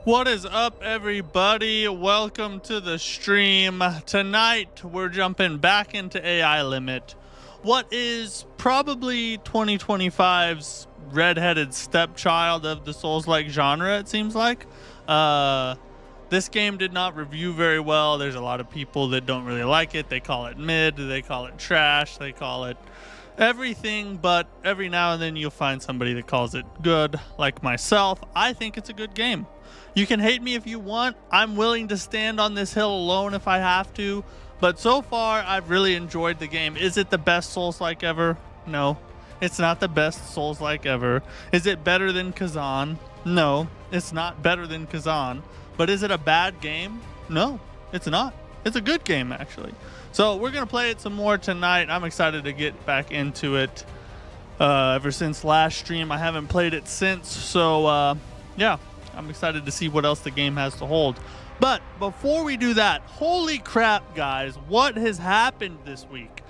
What is up, everybody? Welcome to the stream. Tonight we're jumping back into AI Limit, what is probably 2025's redheaded stepchild of the Souls-like genre, it seems like. This game did not review very well. There's a lot of people that don't really like it. They call it mid, they call it trash, they call it everything, but every now and then you'll find somebody that calls it good, like myself. I think it's a good game. You can hate me if you want. I'm willing to stand on this hill alone if I have to, but so far I've really enjoyed the game. Is it the best Souls-like ever? No, it's not the best Souls-like ever. Is it better than Kazan? No, it's not better than Kazan. But is it a bad game? No, it's not. It's a good game, actually. So we're going to play it some more tonight. I'm excited to get back into it. Ever since last stream, I haven't played it since. So, yeah, I'm excited to see what else the game has to hold. But before we do that, holy crap, guys, what has happened this week?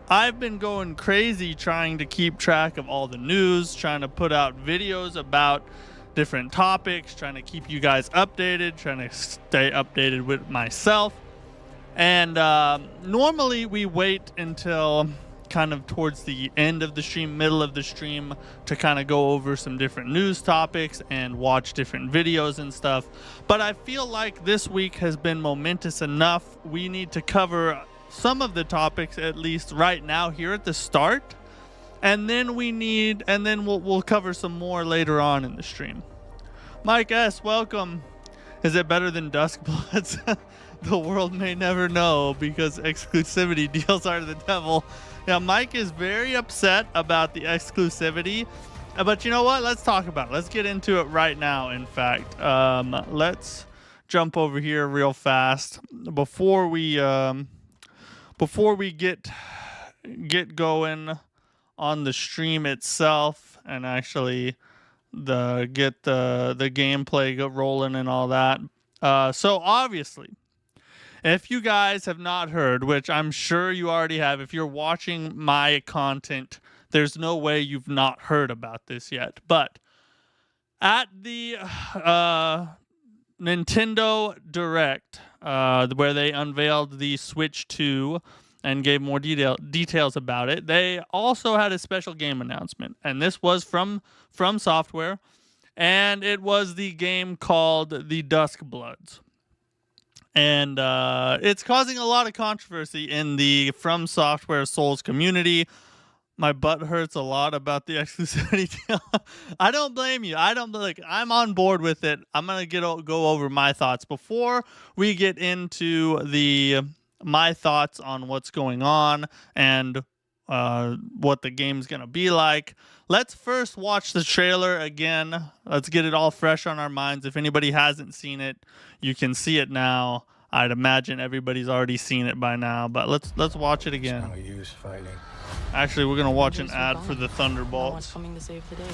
I've been going crazy trying to keep track of all the news, trying to put out videos about different topics, trying to keep you guys updated, trying to stay updated with myself. And normally we wait until kind of towards the end of the stream, middle of the stream, to kind of go over some different news topics and watch different videos and stuff. But I feel like this week has been momentous enough. We need to cover some of the topics, at least right now here at the start. And then we'll cover some more later on in the stream. Mike S, welcome. Is it better than Duskbloods? The world may never know because exclusivity deals are the devil. Yeah, Mike is very upset about the exclusivity. But you know what? Let's talk about it. Let's get into it right now, in fact. Let's jump over here real fast. Before we get going on the stream itself and actually get the gameplay rolling and all that. So obviously, if you guys have not heard, which I'm sure you already have, if you're watching my content, there's no way you've not heard about this yet. But at the Nintendo Direct, where they unveiled the Switch 2 and gave more details about it, they also had a special game announcement. And this was from Software, and it was the game called the Duskbloods. And it's causing a lot of controversy in the From Software Souls community. My butt hurts a lot about the exclusivity deal. I don't blame you. I'm on board with it. I'm gonna go over my thoughts before we get into my thoughts on what's going on and what the game's gonna be like. Let's first watch the trailer again. Let's get it all fresh on our minds. If anybody hasn't seen it, you can see it now. I'd imagine everybody's already seen it by now, but let's watch it again. It's no use fighting. Actually, we're gonna watch an ad for the Thunderbolts. Coming to save the day.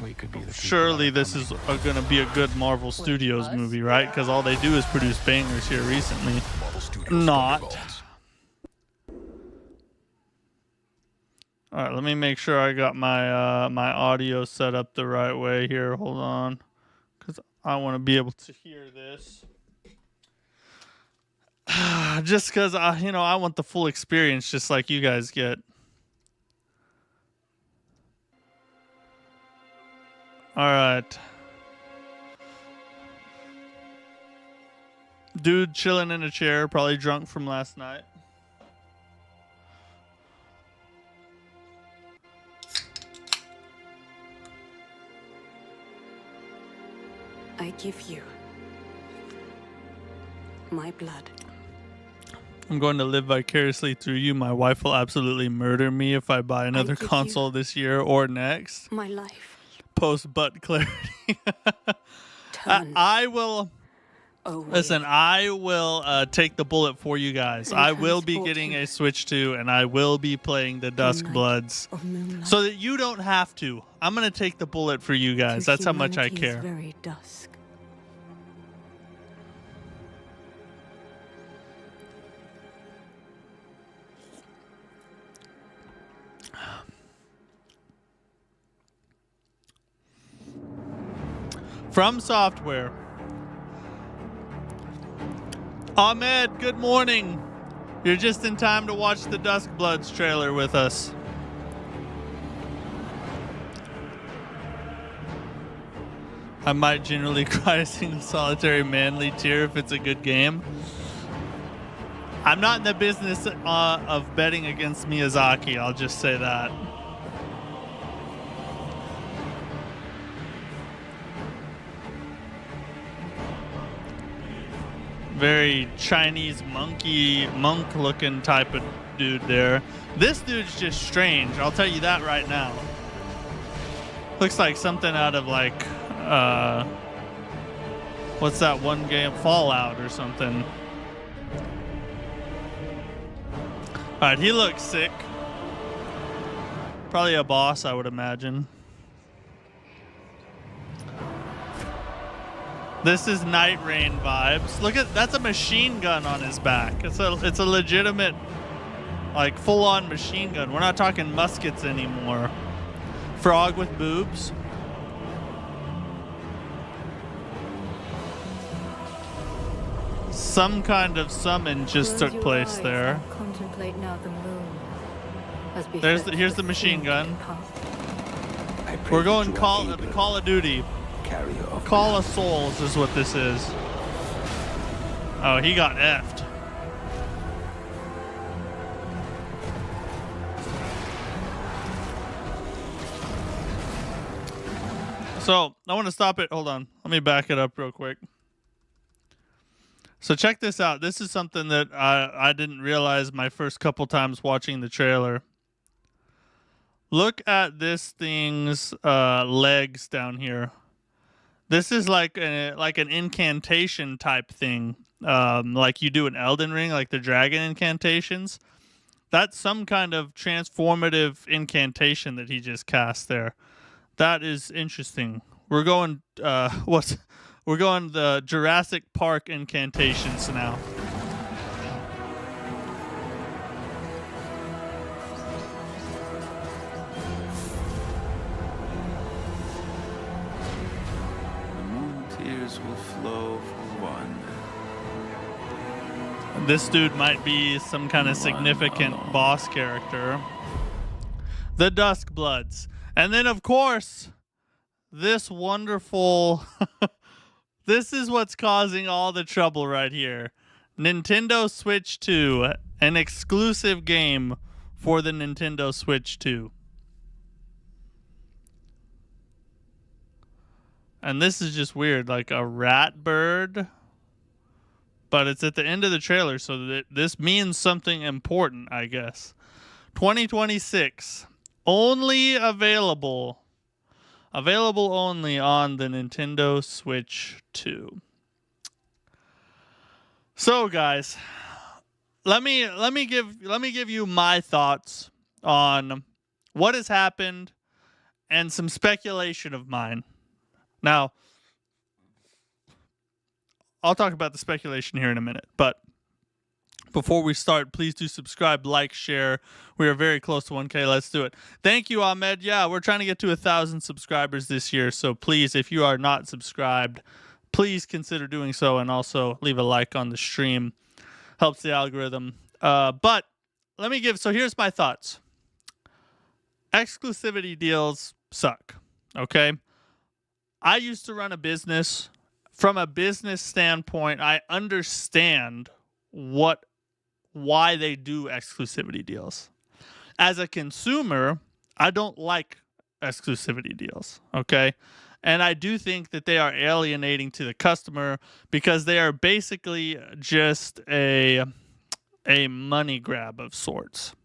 We could be the Surely this is gonna be a good Marvel Studios movie, right? Because all they do is produce bangers here recently. Not. All right, let me make sure I got my my audio set up the right way here. Hold on, because I want to be able to hear this. Just because I want the full experience, just like you guys get. All right. Dude chilling in a chair, probably drunk from last night. I give you my blood. I'm going to live vicariously through you. My wife will absolutely murder me if I buy another console this year or next. My life. Post butt clarity. I will. Listen, I will take the bullet for you guys. I will be getting a Switch 2, and I will be playing the Duskbloods, so that you don't have to. I'm gonna take the bullet for you guys. That's how much I care. Very dusk. From Software Ahmed, good morning. You're just in time to watch the Duskbloods trailer with us. I might generally cry a single solitary manly tear if it's a good game. I'm not in the business of betting against Miyazaki, I'll just say that. Very Chinese monk looking type of dude there. This dude's just strange, I'll tell you that right now. Looks like something out of like, what's that one game? Fallout or something. Alright, he looks sick. Probably a boss, I would imagine. This is Night Rain vibes. Look at, that's a machine gun on his back. It's a legitimate, like, full-on machine gun. We're not talking muskets anymore. Frog with boobs. Some kind of summon just took place there. Contemplate now the moon. Here's the machine gun. We're going Call of Duty. Call of Souls is what this is. Oh, he got effed. So, I want to stop it. Hold on. Let me back it up real quick. So check this out. This is something that I didn't realize my first couple times watching the trailer. Look at this thing's legs down here. This is like an incantation type thing, like you do in Elden Ring, like the dragon incantations. That's some kind of transformative incantation that he just cast there. That is interesting. We're going we're going the Jurassic Park incantations now. Will flow for one. This dude might be some kind of significant boss character. The Duskbloods. And then, of course, this wonderful... This is what's causing all the trouble right here. Nintendo Switch 2. An exclusive game for the Nintendo Switch 2. And this is just weird, like a rat bird. But it's at the end of the trailer, so this means something important, I guess. 2026. Only available only on the Nintendo Switch 2. So, guys, let me give you my thoughts on what has happened and some speculation of mine. Now, I'll talk about the speculation here in a minute, but before we start, please do subscribe, like, share. We are very close to 1K. Let's do it. Thank you, Ahmed. Yeah, we're trying to get to 1,000 subscribers this year, so please, if you are not subscribed, please consider doing so, and also leave a like on the stream. Helps the algorithm. But let me so here's my thoughts. Exclusivity deals suck, okay? I used to run a business. From a business standpoint, I understand why they do exclusivity deals. As a consumer, I don't like exclusivity deals, okay? And I do think that they are alienating to the customer because they are basically just a money grab of sorts.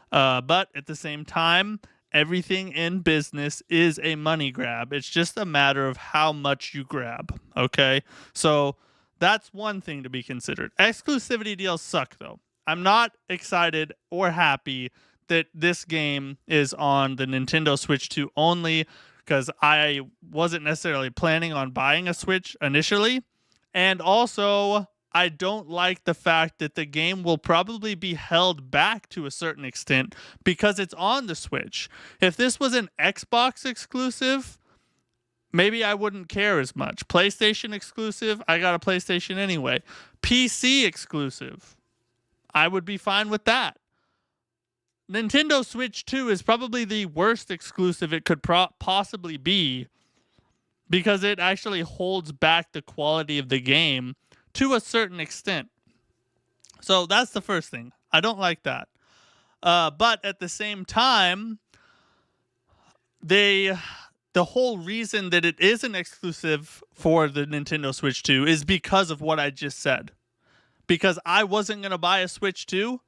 But at the same time, everything in business is a money grab. It's just a matter of how much you grab, okay? So that's one thing to be considered. Exclusivity deals suck, though. I'm not excited or happy that this game is on the Nintendo Switch 2 only because I wasn't necessarily planning on buying a Switch initially. And also, I don't like the fact that the game will probably be held back to a certain extent because it's on the Switch. If this was an Xbox exclusive, maybe I wouldn't care as much. PlayStation exclusive, I got a PlayStation anyway. PC exclusive, I would be fine with that. Nintendo Switch 2 is probably the worst exclusive it could possibly be, because it actually holds back the quality of the game to a certain extent. So that's the first thing. I don't like that. But at the same time, the whole reason that it isn't exclusive for the Nintendo Switch 2 is because of what I just said. Because I wasn't going to buy a Switch 2,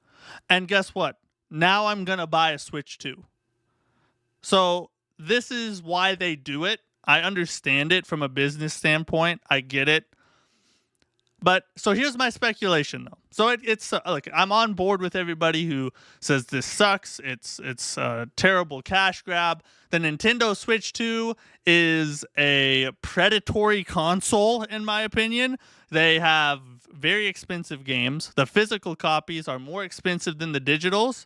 and guess what? Now I'm going to buy a Switch 2. So this is why they do it. I understand it from a business standpoint. I get it. But so here's my speculation, though. So it's like, I'm on board with everybody who says this sucks. It's a terrible cash grab. The Nintendo Switch 2 is a predatory console, in my opinion. They have very expensive games. The physical copies are more expensive than the digitals,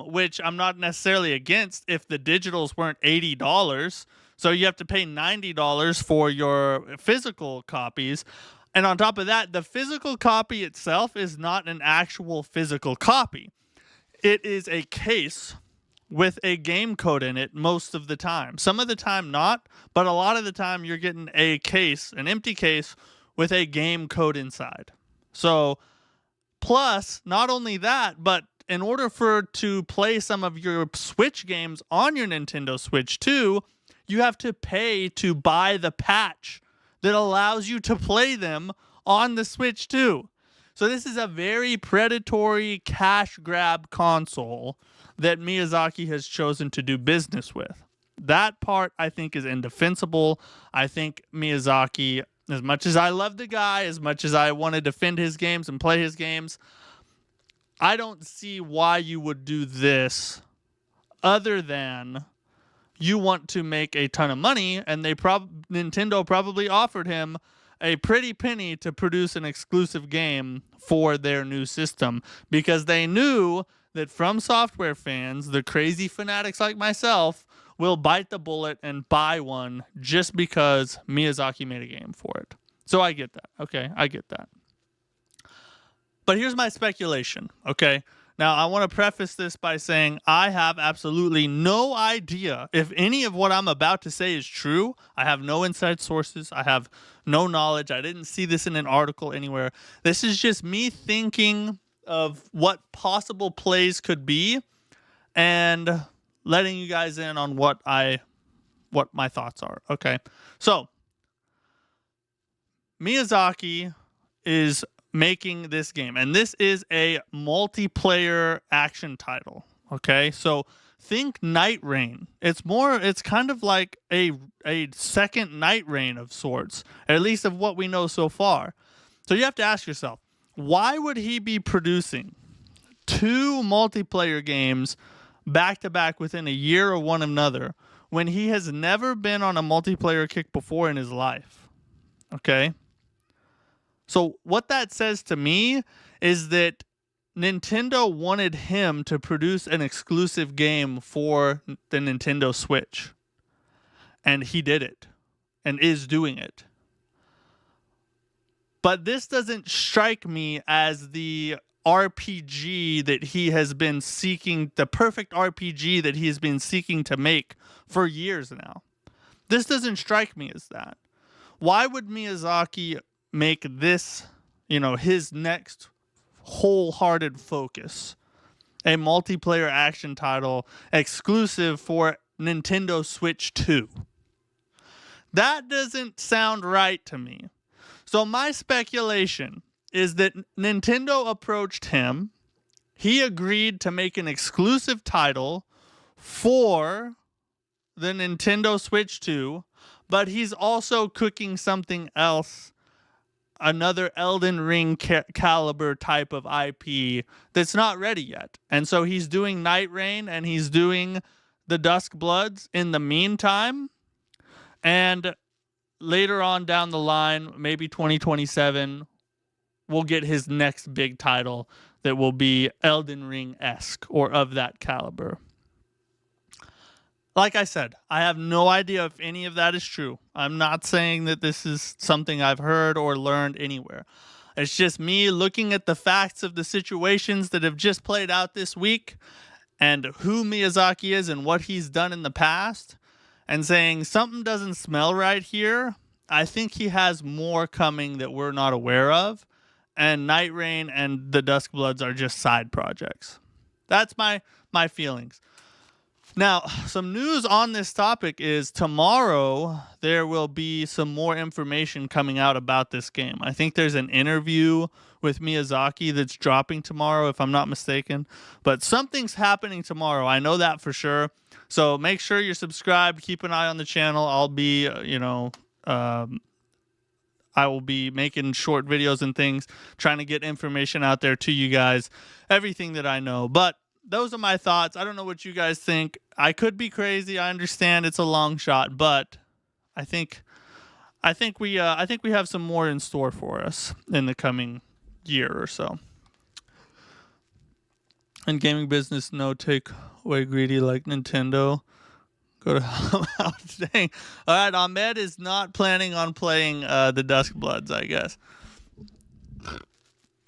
which I'm not necessarily against if the digitals weren't $80. So you have to pay $90 for your physical copies. And on top of that, the physical copy itself is not an actual physical copy. It is a case with a game code in it most of the time. Some of the time not, but a lot of the time you're getting a case, an empty case with a game code inside. So, plus, not only that, but in order to play some of your Switch games on your Nintendo Switch 2, you have to pay to buy the patch that allows you to play them on the Switch 2. So this is a very predatory cash grab console that Miyazaki has chosen to do business with. That part, I think, is indefensible. I think Miyazaki, as much as I love the guy, as much as I want to defend his games and play his games, I don't see why you would do this other than you want to make a ton of money, and Nintendo probably offered him a pretty penny to produce an exclusive game for their new system, because they knew that From Software fans, the crazy fanatics like myself, will bite the bullet and buy one just because Miyazaki made a game for it. So I get that. Okay, I get that. But here's my speculation, okay? Now, I want to preface this by saying I have absolutely no idea if any of what I'm about to say is true. I have no inside sources. I have no knowledge. I didn't see this in an article anywhere. This is just me thinking of what possible plays could be and letting you guys in on what my thoughts are. Okay. So, Miyazaki is making this game, and this is a multiplayer action title. Okay, so think Night Rain. It's kind of like a second Night Rain of sorts, at least of what we know so far. So you have to ask yourself, why would he be producing two multiplayer games back to back within a year of one another when he has never been on a multiplayer kick before in his life? Okay. So what that says to me is that Nintendo wanted him to produce an exclusive game for the Nintendo Switch. And he did it. And is doing it. But this doesn't strike me as the RPG that he has been seeking, the perfect RPG that he has been seeking to make for years now. This doesn't strike me as that. Why would Miyazaki make this, his next wholehearted focus, a multiplayer action title exclusive for Nintendo Switch 2? That doesn't sound right to me. So my speculation is that Nintendo approached him. He agreed to make an exclusive title for the Nintendo Switch 2, but he's also cooking something else, another Elden Ring caliber type of IP that's not ready yet. And so he's doing Night Rain and he's doing the Duskbloods in the meantime. And later on down the line, maybe 2027, we'll get his next big title that will be Elden Ring-esque or of that caliber. Like I said, I have no idea if any of that is true. I'm not saying that this is something I've heard or learned anywhere. It's just me looking at the facts of the situations that have just played out this week and who Miyazaki is and what he's done in the past and saying something doesn't smell right here. I think he has more coming that we're not aware of. And Night Rain and the Duskbloods are just side projects. That's my feelings. Now, some news on this topic is tomorrow there will be some more information coming out about this game. I think there's an interview with Miyazaki that's dropping tomorrow, if I'm not mistaken. But something's happening tomorrow. I know that for sure. So make sure you're subscribed. Keep an eye on the channel. I'll be, I will be making short videos and things, trying to get information out there to you guys, everything that I know. But those are my thoughts. I don't know what you guys think. I could be crazy. I understand it's a long shot, but I think we have some more in store for us in the coming year or so. In gaming business, no take away greedy like Nintendo. Go to hell out. Dang. All right, Ahmed is not planning on playing the Duskbloods, I guess.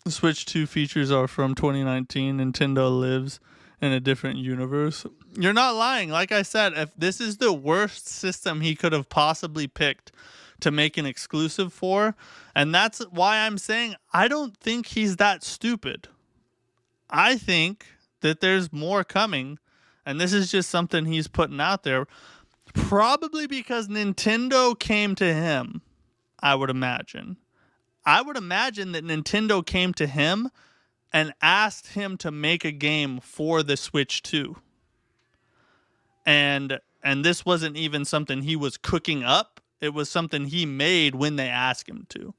Switch 2 features are from 2019. Nintendo lives in a different universe. You're not lying. Like I said, if this is the worst system he could have possibly picked to make an exclusive for, and that's why I'm saying I don't think he's that stupid. I think that there's more coming, and this is just something he's putting out there, probably because Nintendo came to him, I would imagine. I would imagine that Nintendo came to him and asked him to make a game for the Switch 2. And this wasn't even something he was cooking up. It was something he made when they asked him to.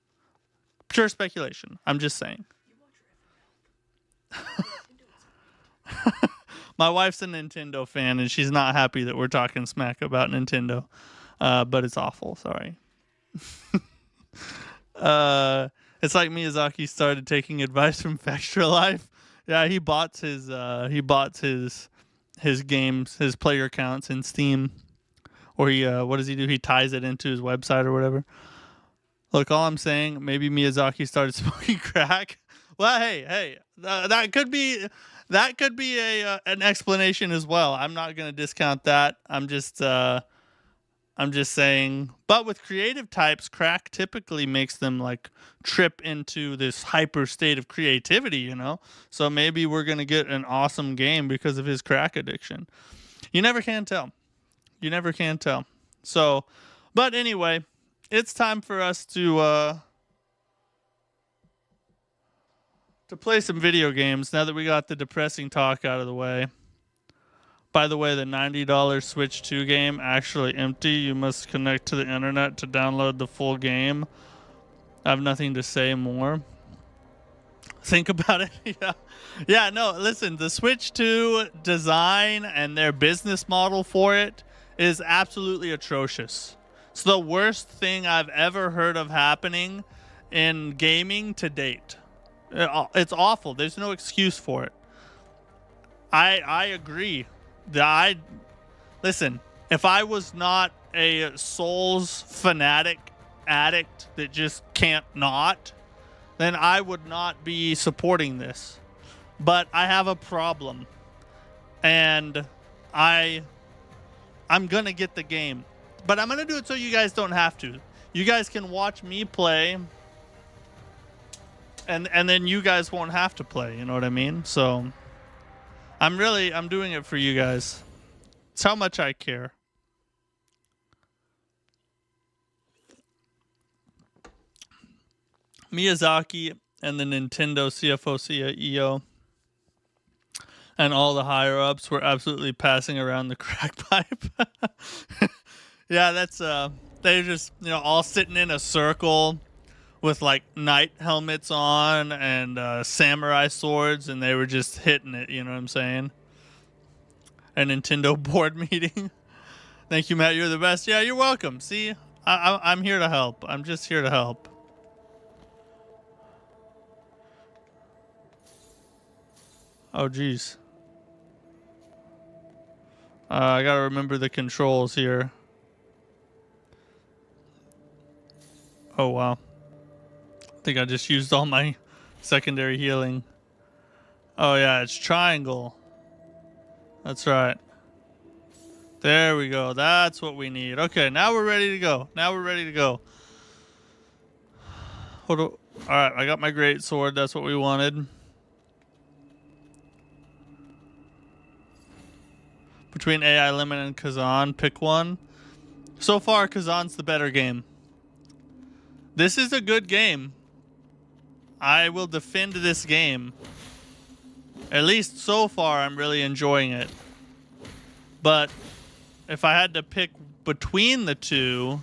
Pure speculation. I'm just saying. My wife's a Nintendo fan, and she's not happy that we're talking smack about Nintendo. But it's awful. Sorry. It's like Miyazaki started taking advice from Extra Life. Yeah, he bought his games, his player counts in Steam, or he what does he do? He ties it into his website or whatever. Look, all I'm saying, maybe Miyazaki started smoking crack. Well, hey, that could be an explanation as well. I'm not gonna discount that. I'm just saying, but with creative types, crack typically makes them like trip into this hyper state of creativity, you know? So maybe we're going to get an awesome game because of his crack addiction. You never can tell. You never can tell. So, but anyway, it's time for us to play some video games now that we got the depressing talk out of the way. By the way, the $90 Switch 2 game actually empty. You must connect to the internet to download the full game. I have nothing to say more. Think about it. Yeah, no, listen, the Switch 2 design and their business model for it is absolutely atrocious. It's the worst thing I've ever heard of happening in gaming to date. It's awful. There's no excuse for it. I agree. Listen, if I was not a Souls fanatic addict that just can't not, then I would not be supporting this. But I have a problem, and I'm gonna get the game, but I'm gonna do it so you guys don't have to. You guys can watch me play, and then you guys won't have to play. You know what I mean? So I'm doing it for you guys. It's how much I care. Miyazaki and the Nintendo CFO, CEO, and all the higher-ups were absolutely passing around the crack pipe. Yeah, that's they're just, all sitting in a circle with like knight helmets on and samurai swords, and they were just hitting it. You know what I'm saying? A Nintendo board meeting. Thank you, Matt. You're the best. Yeah, you're welcome. See, I'm here to help. I'm just here to help. Oh, geez. I gotta remember the controls here. Oh, wow. I think I just used all my secondary healing. Oh, yeah, it's triangle. That's right. There we go. That's what we need. Okay, now we're ready to go. Now we're ready to go. Hold on. All right, I got my great sword. That's what we wanted. Between AI Limit and Kazan, pick one. So far, Kazan's the better game. This is a good game. I will defend this game. At least so far, I'm really enjoying it. But if I had to pick between the two,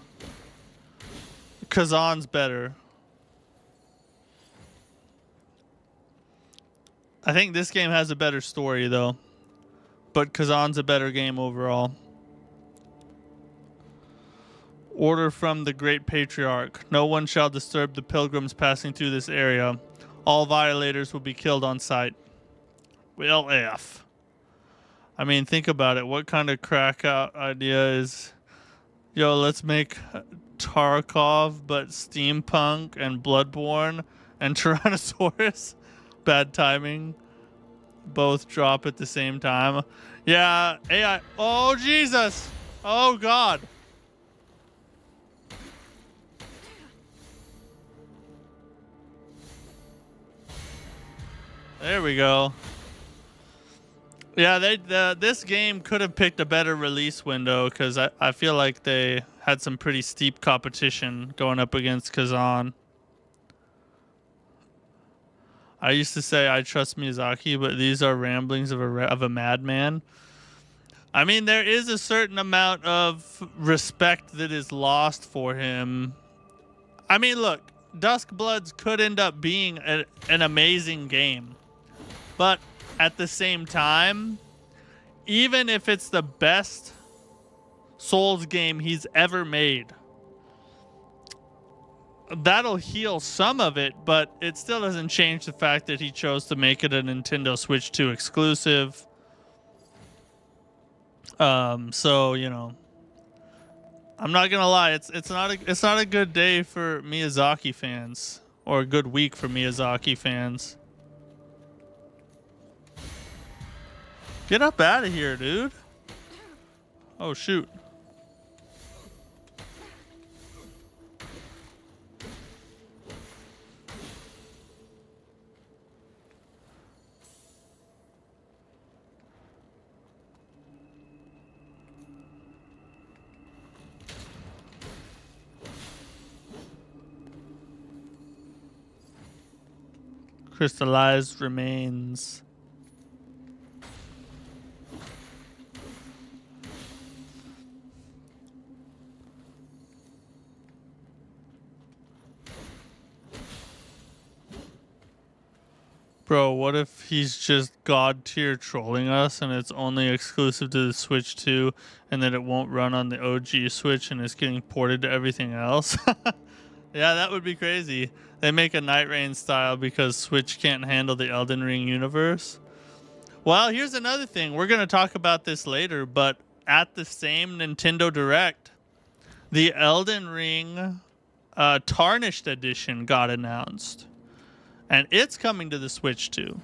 Kazan's better. I think this game has a better story, though. But Kazan's a better game overall. Order from the Great Patriarch. No one shall disturb the pilgrims passing through this area. All violators will be killed on sight. Well, F. I mean, think about it. What kind of crack out idea is... Yo, let's make Tarkov, but steampunk and Bloodborne and Tyrannosaurus. Bad timing. Both drop at the same time. Yeah, AI. Oh, Jesus. Oh, God. There we go. Yeah, this game could have picked a better release window because I feel like they had some pretty steep competition going up against Kazan. I used to say I trust Miyazaki, but these are ramblings of a madman. I mean, there is a certain amount of respect that is lost for him. I mean, look, Duskbloods could end up being an amazing game. But at the same time, even if it's the best Souls game he's ever made, that'll heal some of it, but it still doesn't change the fact that he chose to make it a Nintendo Switch 2 exclusive. So, you know, I'm not gonna lie, it's not a good day for Miyazaki fans, or a good week for Miyazaki fans. Get up out of here, dude. Oh, shoot. Crystallized remains. Bro, what if he's just god tier trolling us and it's only exclusive to the Switch 2 and then it won't run on the OG Switch and it's getting ported to everything else? Yeah, that would be crazy. They make a Night Rain style because Switch can't handle the Elden Ring universe. Well, here's another thing. We're going to talk about this later, but at the same Nintendo Direct, the Elden Ring Tarnished Edition got announced. And it's coming to the Switch too.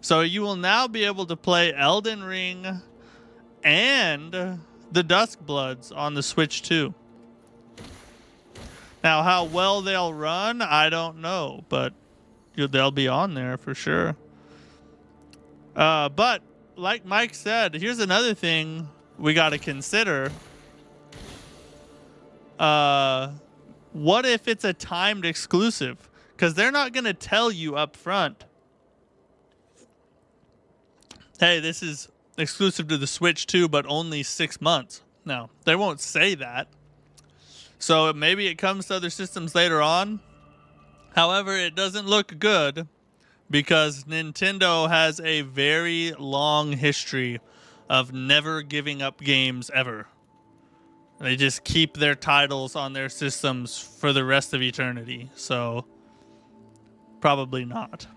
So you will now be able to play Elden Ring and the Duskbloods on the Switch too. Now, how well they'll run, I don't know, but they'll be on there for sure. But like Mike said, here's another thing we got to consider. What if it's a timed exclusive? Because they're not going to tell you up front, hey, this is exclusive to the Switch 2, but only 6 months. No, they won't say that. So maybe it comes to other systems later on. However, it doesn't look good because Nintendo has a very long history of never giving up games ever. They just keep their titles on their systems for the rest of eternity. So probably not.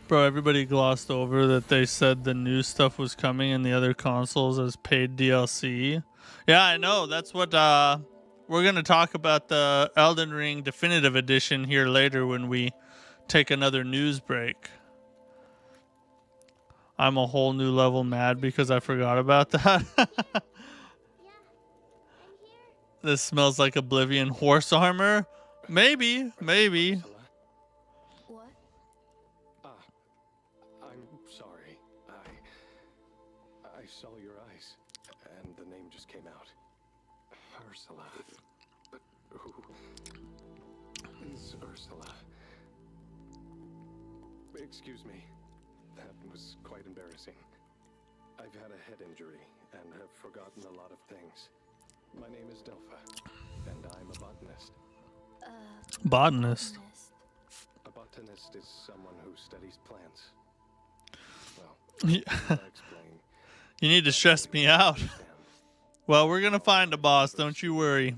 Bro, everybody glossed over that they said the new stuff was coming in the other consoles as paid DLC. Yeah, I know. That's what we're going to talk about the Elden Ring Definitive Edition here later when we take another news break. I'm a whole new level mad because I forgot about that. This smells like Oblivion horse armor. Maybe. What? I'm sorry. I saw your eyes, and the name just came out. Ursula. But who is Ursula? Excuse me. That was quite embarrassing. I've had a head injury and have forgotten a lot of things. My name is Delpha, and I'm a botanist. Botanist. A botanist is someone who studies plants. Well, Yeah. I'll explain. You need to stress me out. Well, we're going to find a boss, don't you worry.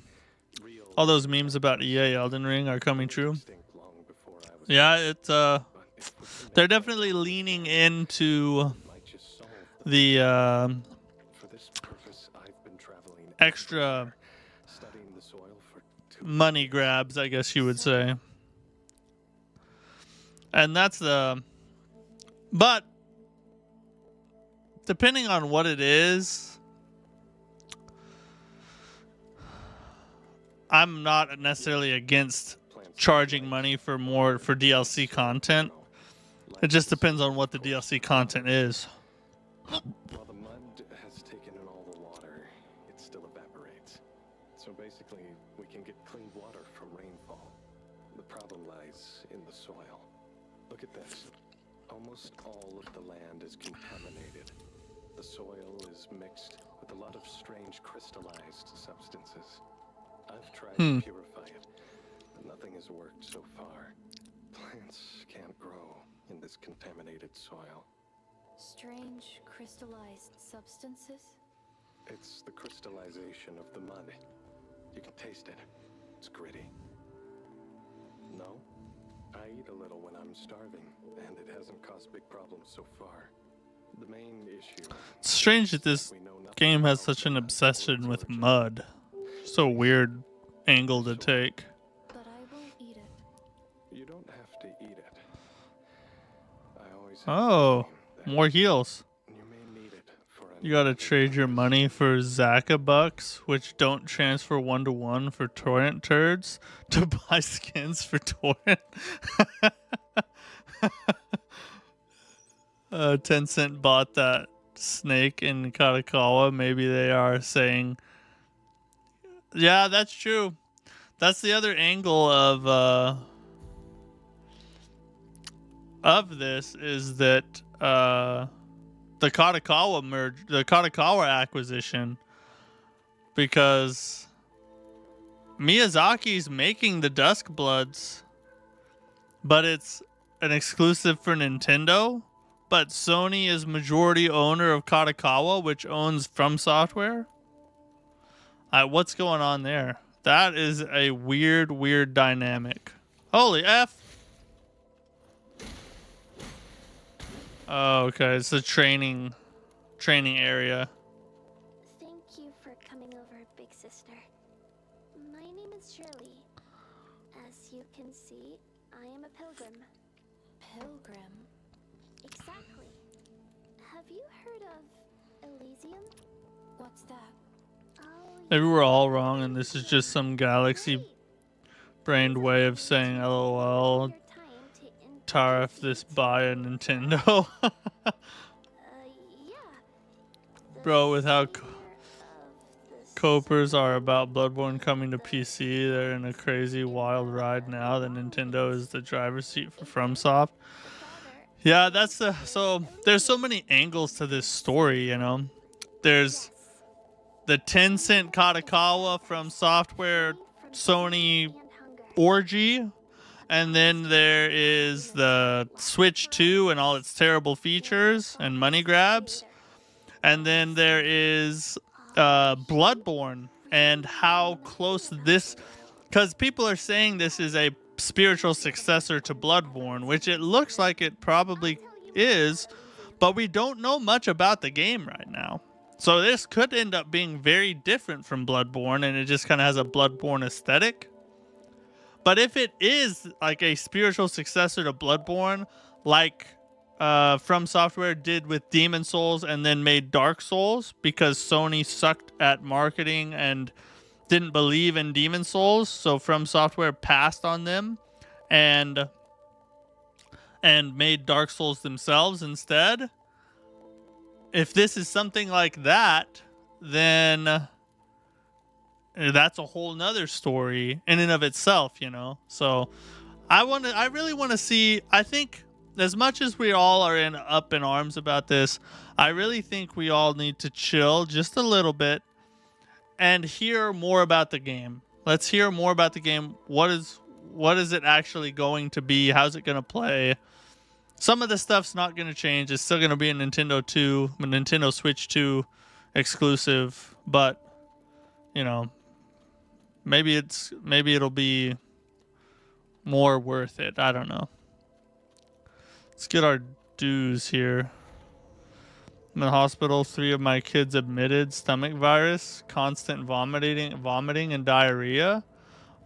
All those memes about EA Elden Ring are coming true. Yeah, it's they're definitely leaning into the For this purpose, I've been traveling extra studying the soil for 2 money grabs, I guess you would say. And that's but depending on what it is, I'm not necessarily against charging money for DLC content. It just depends on what the DLC content is. While the mud has taken in all the water, it still evaporates. So basically, we can get clean water from rainfall. The problem lies in the soil. Look at this. Almost all of the land is contaminated. The soil is mixed with a lot of strange crystallized substances. I've tried to purify it, but nothing has worked so far. Plants can't grow in this contaminated soil. Strange crystallized substances? It's the crystallization of the mud. You can taste it. It's gritty. No? I eat a little when I'm starving, and it hasn't caused big problems so far. The main issue... It's strange that this game has such an obsession with mud. So weird angle to take. But I won't eat it. You don't have to eat it. I always Oh, more heals. You may need it for You gotta trade your money for Zaka bucks, which don't transfer 1-to-1 for torrent turds, to buy skins for torrent. Tencent bought that snake in Katakawa. Maybe they are saying, yeah, that's true. That's the other angle of this, is that the Katakawa acquisition, because Miyazaki's making the Duskbloods, but it's an exclusive for Nintendo. But Sony is majority owner of Katakawa, which owns From Software. What's going on there? That is a weird dynamic. Holy F! Oh, okay. It's the training area. Thank you for coming over, big sister. My name is Shirley. As you can see, I am a pilgrim. Pilgrim? Exactly. Have you heard of Elysium? What's that? Oh, Maybe we're all wrong, and this is just some galaxy brained way of saying LOL. your time to Tariff this by a Nintendo. yeah. Bro, with how Savior of this Copers are about Bloodborne coming to PC, they're in a crazy wild ride now. The Nintendo is the driver's seat for FromSoft. Yeah, that's so there's so many angles to this story, you know. There's the Tencent Katakawa From Software Sony orgy, and then there is the Switch 2 and all its terrible features and money grabs, and then there is Bloodborne and how close this, because people are saying this is a spiritual successor to Bloodborne, which it looks like it probably is, but we don't know much about the game right now. So this could end up being very different from Bloodborne, and it just kind of has a Bloodborne aesthetic. But if it is like a spiritual successor to Bloodborne, like From Software did with Demon Souls and then made Dark Souls because Sony sucked at marketing and didn't believe in Demon Souls, so From Software passed on them and made Dark Souls themselves instead. If this is something like that, then that's a whole nother story in and of itself, you know. So I really want to see. I think as much as we all are up in arms about this, I really think we all need to chill just a little bit and hear more about the game. Let's hear more about the game. What is it actually going to be? How's it going to play? Some of the stuff's not going to change. It's still going to be a Nintendo Switch 2 exclusive, but you know, maybe it'll be more worth it. I don't know. Let's get our dues here. I'm in the hospital. 3 of my kids admitted. Stomach virus, constant vomiting and diarrhea.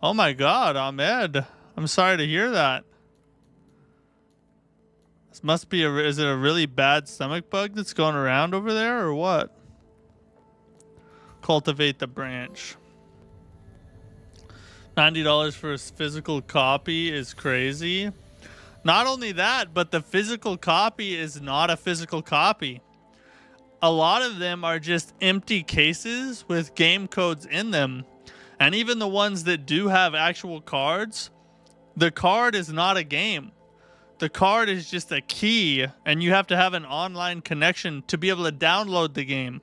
Oh my God, Ahmed. I'm sorry to hear that. This must be is it a really bad stomach bug that's going around over there or what? Cultivate the branch. $90 for a physical copy is crazy. Not only that, but the physical copy is not a physical copy. A lot of them are just empty cases with game codes in them. And even the ones that do have actual cards, the card is not a game. The card is just a key, and you have to have an online connection to be able to download the game.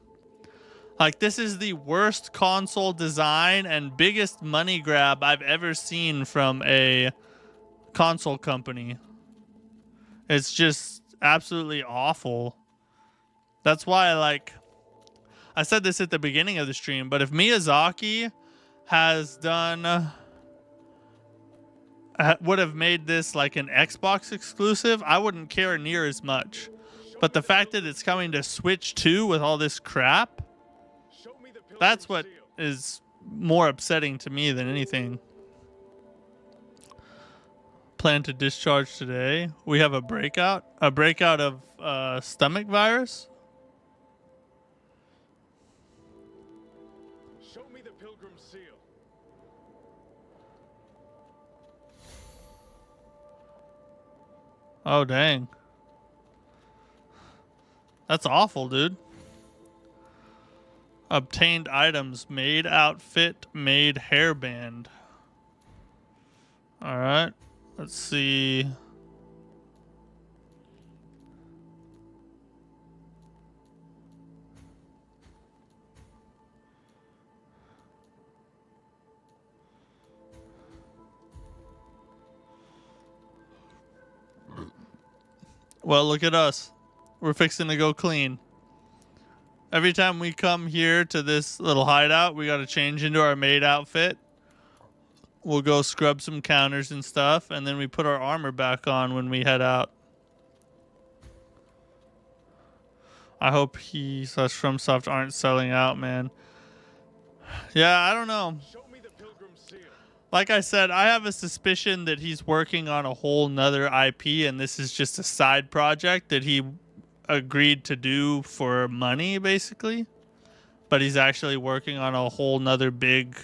Like, this is the worst console design and biggest money grab I've ever seen from a console company. It's just absolutely awful. That's why, like, I said this at the beginning of the stream, but if Miyazaki has done... would have made this like an Xbox exclusive, I wouldn't care near as much. But the fact that it's coming to Switch 2 with all this crap, that's what is more upsetting to me than anything. Plan to discharge today. We have a breakout of stomach virus. Show me the Pilgrim seal. Oh, dang. That's awful, dude. Obtained items. Made outfit. Made hairband. Alright. Let's see. Well, look at us. We're fixing to go clean. Every time we come here to this little hideout, we got to change into our maid outfit. We'll go scrub some counters and stuff, and then we put our armor back on when we head out. I hope he/FromSoft aren't selling out, man. Yeah, I don't know. Like I said, I have a suspicion that he's working on a whole nother IP, and this is just a side project that he agreed to do for money, basically. But he's actually working on a whole nother big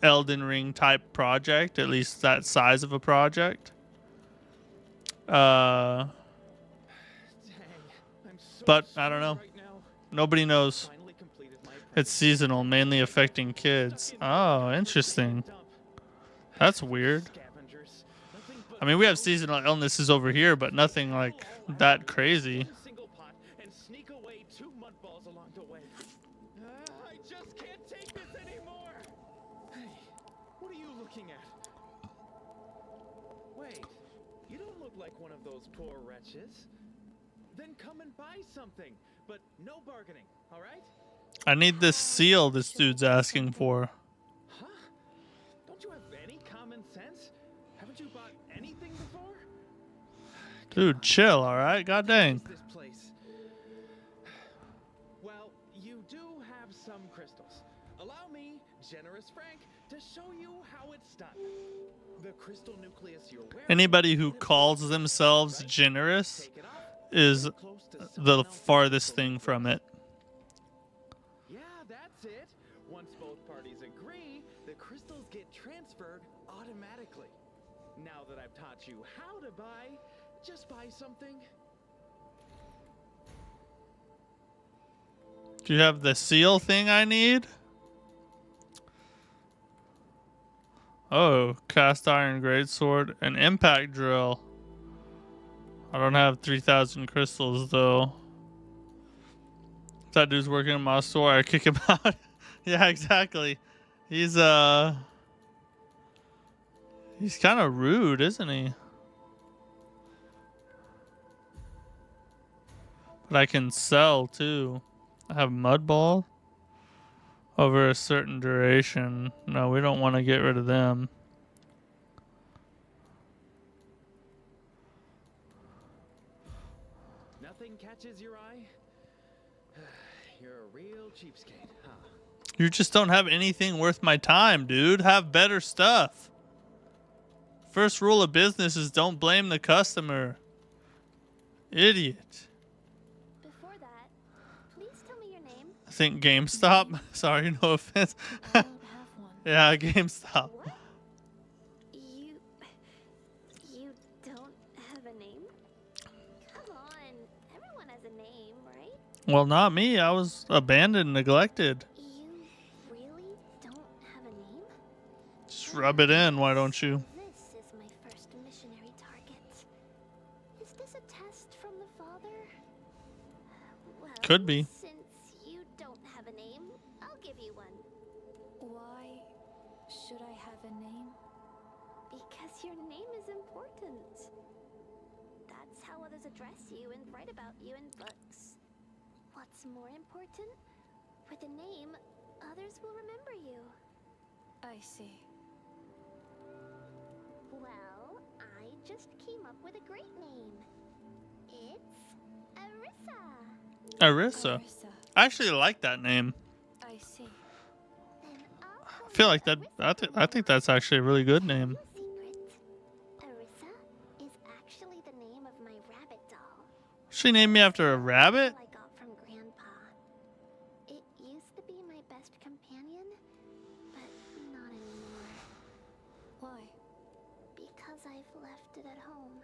Elden Ring type project, at least that size of a project. But I don't know. Nobody knows. It's seasonal, mainly affecting kids. Oh, interesting. That's weird. I mean, we have seasonal illnesses over here, but nothing like that crazy. I just can't take this anymore. Hey, what are you looking at? Wait, you don't look like one of those poor wretches. Then come and buy something, but no bargaining, all right? I need this seal this dude's asking for. Huh? Don't you have any common sense? Haven't you bought anything before? Dude, chill, alright? God dang. What is this place? Well, you do have some crystals. Allow me, generous Frank, to show you how it's done. The crystal nucleus you're wearing. Anybody who calls themselves generous Take it off. is Close to the someone else's farthest crystal thing from it. Yeah, that's it. Once both parties agree, the crystals get transferred automatically. Now that I've taught you how to buy, just buy something. Do you have the seal thing I need? Oh, cast iron greatsword, an impact drill. I don't have 3,000 crystals though. If that dude's working in my store, I kick him out. Yeah, exactly. He's kind of rude, isn't he? But I can sell too. I have mud ball over a certain duration. No, we don't want to get rid of them. Nothing catches your eye? You're a real cheapskate, huh? You just don't have anything worth my time, dude. Have better stuff. First rule of business is don't blame the customer. Idiot. Before that, please tell me your name. I think GameStop. Sorry, no offense. I don't have one. Yeah, GameStop. What? You don't have a name? Come on, everyone has a name, right? Well, not me. I was abandoned, neglected. You really don't have a name? Just rub it in, why don't you? This is my first missionary target. Is this a test from the Father? Well, Could be. Since you don't have a name, I'll give you one. Why should I have a name? Because your name is important. That's how others address you and write about you in books. What's more important? With a name, others will remember you. I see. Well, I just came up with a great name. It's Arissa. Arissa. Arissa. I actually like that name. I see. Then I'll call I feel you like that. Arissa I think that's actually a really good name. Secret. Arissa is actually the name of my rabbit doll. She named me after a rabbit? I got from Grandpa. It used to be my best companion, but not anymore. Why? Because I've left it at home.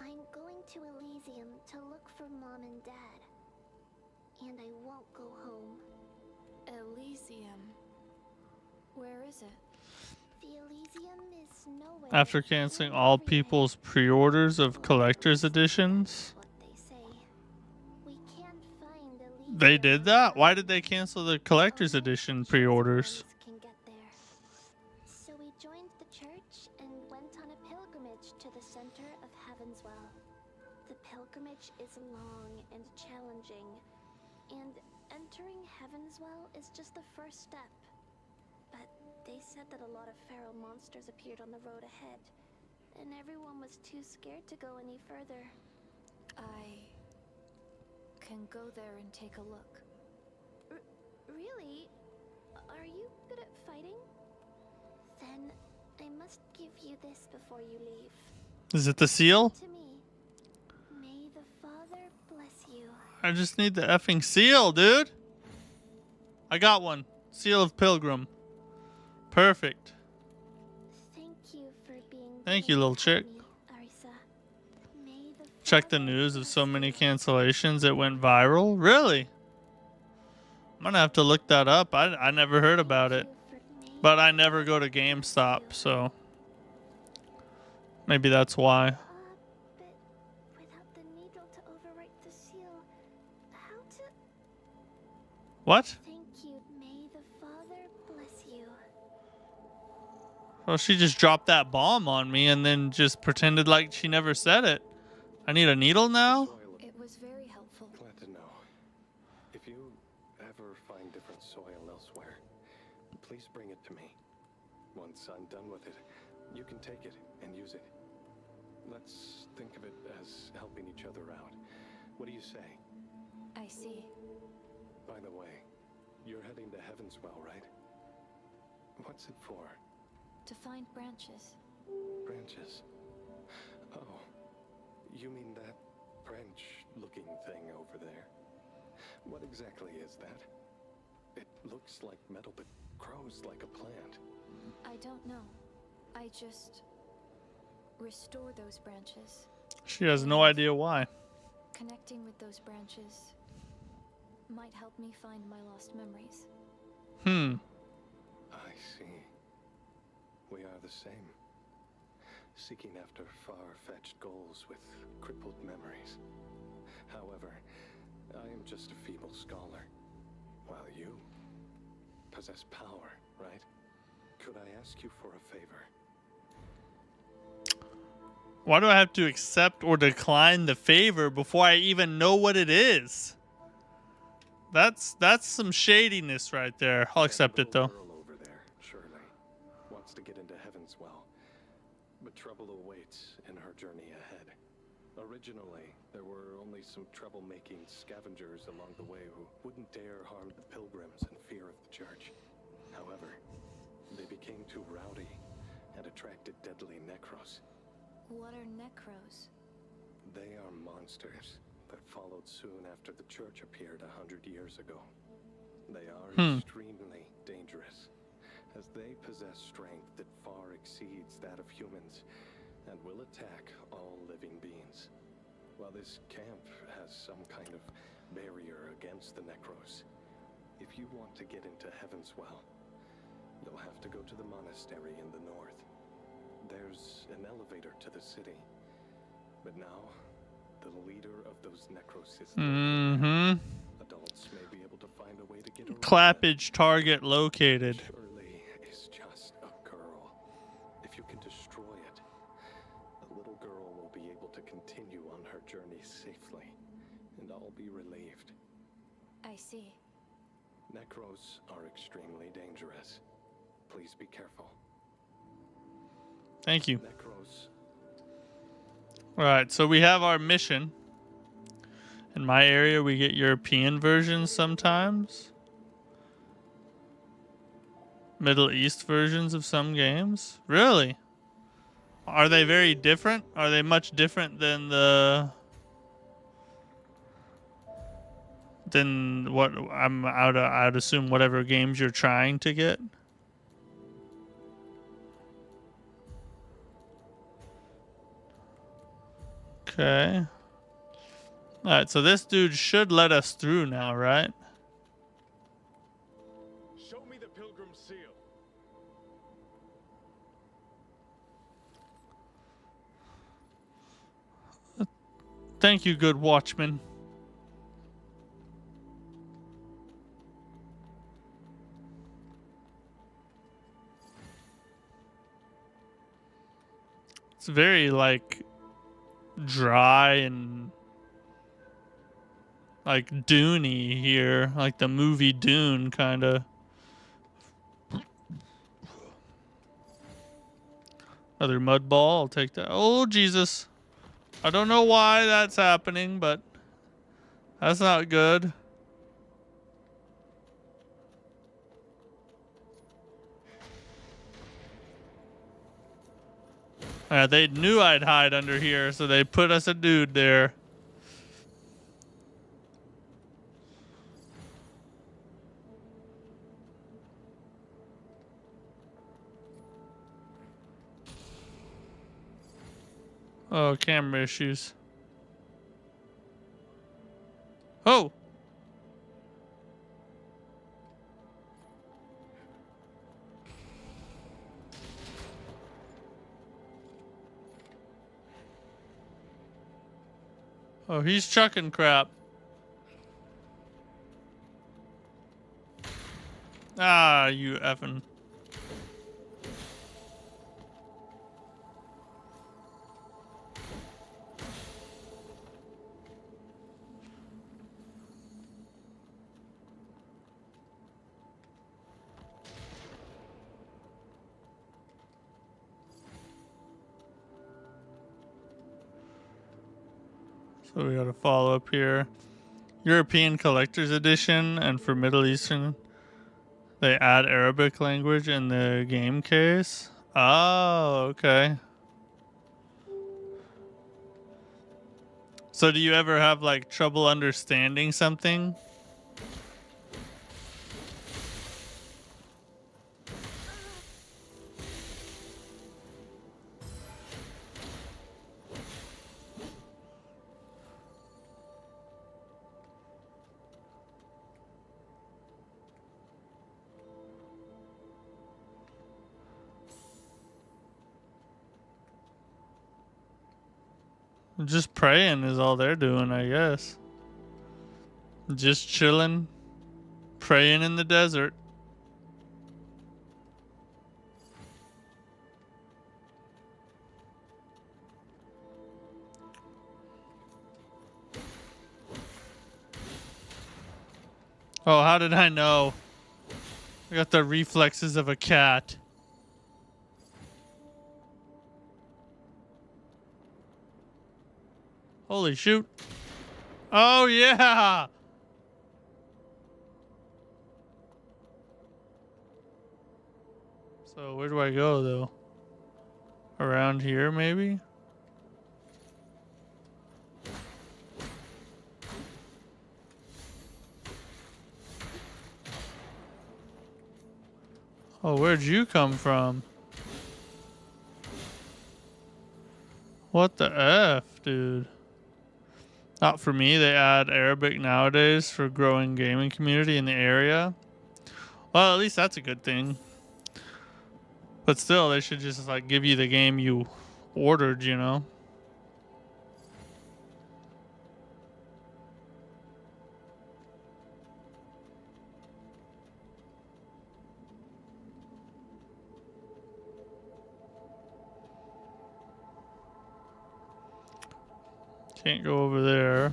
I'm going to Elysium to look for Mom and Dad. And I won't go home. Elysium. Where is it? The Elysium is nowhere. After canceling all people's pre-orders of collector's editions. What they say. We can't find Elysium. They did that? Why did they cancel the collector's edition pre-orders? Can get there. So we joined the church and went on a pilgrimage to the center of Heavenswell. The pilgrimage is long and challenging, and entering Heavenswell is just the first step. But they said that a lot of feral monsters appeared on the road ahead, and everyone was too scared to go any further. I can go there and take a look. Really? Are you good at fighting? Then I must give you this before you leave. Is it the seal? To me, may the Father bless you. I just need the effing seal, dude. I got one. Seal of Pilgrim. Perfect. Thank you for being. Thank you, little chick. Arissa. May the Check the Father news of bless so many you. cancellations. It went viral. Really? I'm gonna have to look that up. I never heard about it. But I never go to GameStop, so maybe that's why. But without the needle to overwrite the seal, how to? What? Thank you. May the Father bless you. Well, she just dropped that bomb on me and then just pretended like she never said it. I need a needle now? Soil, It was very helpful. glad to know. If you ever find different soil elsewhere, please bring it to me. Once I'm done with it, You can take it and use it. Let's think of it as helping each other out. What do you say? I see. By the way, you're heading to Heavenswell, right? What's it for? To find branches. Branches? Oh, you mean that branch-looking thing over there? What exactly is that? It looks like metal, but grows like a plant. I don't know. I just restore those branches. She has no idea why. Connecting with those branches might help me find my lost memories. I see. We are the same. Seeking after far-fetched goals with crippled memories. However, I am just a feeble scholar, while you possess power, right? Could I ask you for a favor? Why do I have to accept or decline the favor before I even know what it is? That's some shadiness right there. I'll accept it though. That little girl over there, Shirley, wants to get into Heavenswell, but trouble awaits in her journey ahead. Originally, there were only some troublemaking scavengers along the way who wouldn't dare harm the pilgrims in fear of the church. However, they became too rowdy and attracted deadly Necros. What are Necros? They are monsters that followed soon after the church appeared 100 years ago. They are extremely dangerous, as they possess strength that far exceeds that of humans and will attack all living beings. While this camp has some kind of barrier against the Necros, if you want to get into Heavenswell, you'll have to go to the monastery in the north. There's an elevator to the city, but now the leader of those Necros is dead. Adults may be able to find a way to get around. Clappage target located. Shirley is just a girl. If you can destroy it, the little girl will be able to continue on her journey safely, and I'll be relieved. I see. Necros are extremely dangerous. Please be careful. Thank you. Necros. Alright, so we have our mission. In my area, we get European versions sometimes. Middle East versions of some games. Really? Are they very different? Are they much different than what I'd assume whatever games you're trying to get? Okay. Alright, so this dude should let us through now, right? Show me the pilgrim seal. Thank you, good watchman. It's very, like, dry and like Dune-y here, like the movie Dune, kind of. Another mud ball, I'll take that. Oh, Jesus. I don't know why that's happening, but that's not good. They knew I'd hide under here, so they put us a dude there. Oh, camera issues. Oh! Oh, he's chucking crap. Ah, you effing. So we gotta follow up here. European Collector's Edition, and for Middle Eastern, they add Arabic language in the game case. Oh, okay. So do you ever have like trouble understanding something? Just praying is all they're doing, I guess. Just chilling, praying in the desert. Oh, how did I know? I got the reflexes of a cat. Holy shoot. Oh, yeah. So where do I go, though? Around here, maybe? Oh, where'd you come from? What the F, dude? Not for me. They add Arabic nowadays for growing gaming community in the area. Well, at least that's a good thing. But still, they should just like give you the game you ordered, you know? Can't go over there.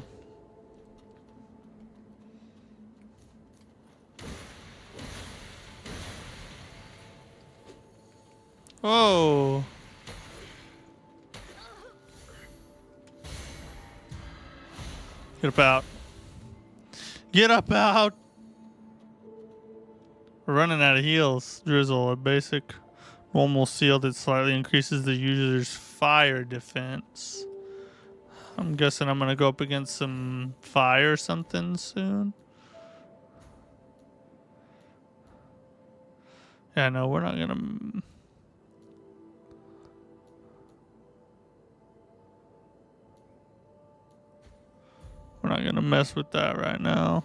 Oh. Get up out. Get up out. We're running out of heals. Drizzle, a basic normal seal that slightly increases the user's fire defense. I'm guessing I'm gonna go up against some fire or something soon. Yeah, no, we're not gonna... We're not gonna mess with that right now.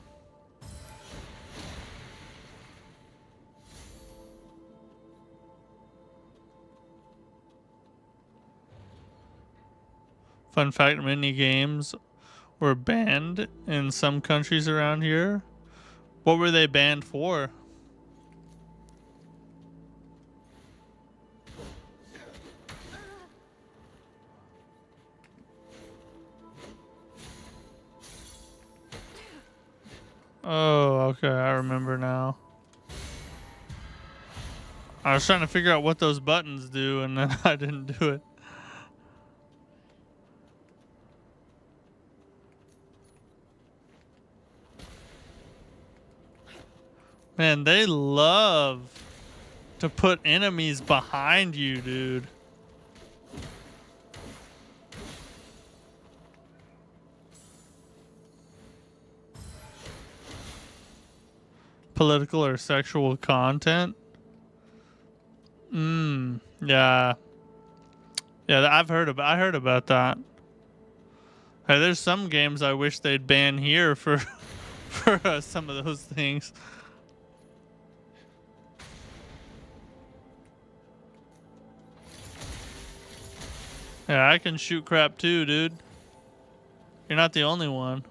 Fun fact, mini games were banned in some countries around here. What were they banned for? Oh, okay, I remember now. I was trying to figure out what those buttons do, and then I didn't do it. Man, they love to put enemies behind you, dude. Political or sexual content? Yeah. Yeah, I heard about that. Hey, there's some games I wish they'd ban here for for some of those things. Yeah, I can shoot crap too, dude. You're not the only one.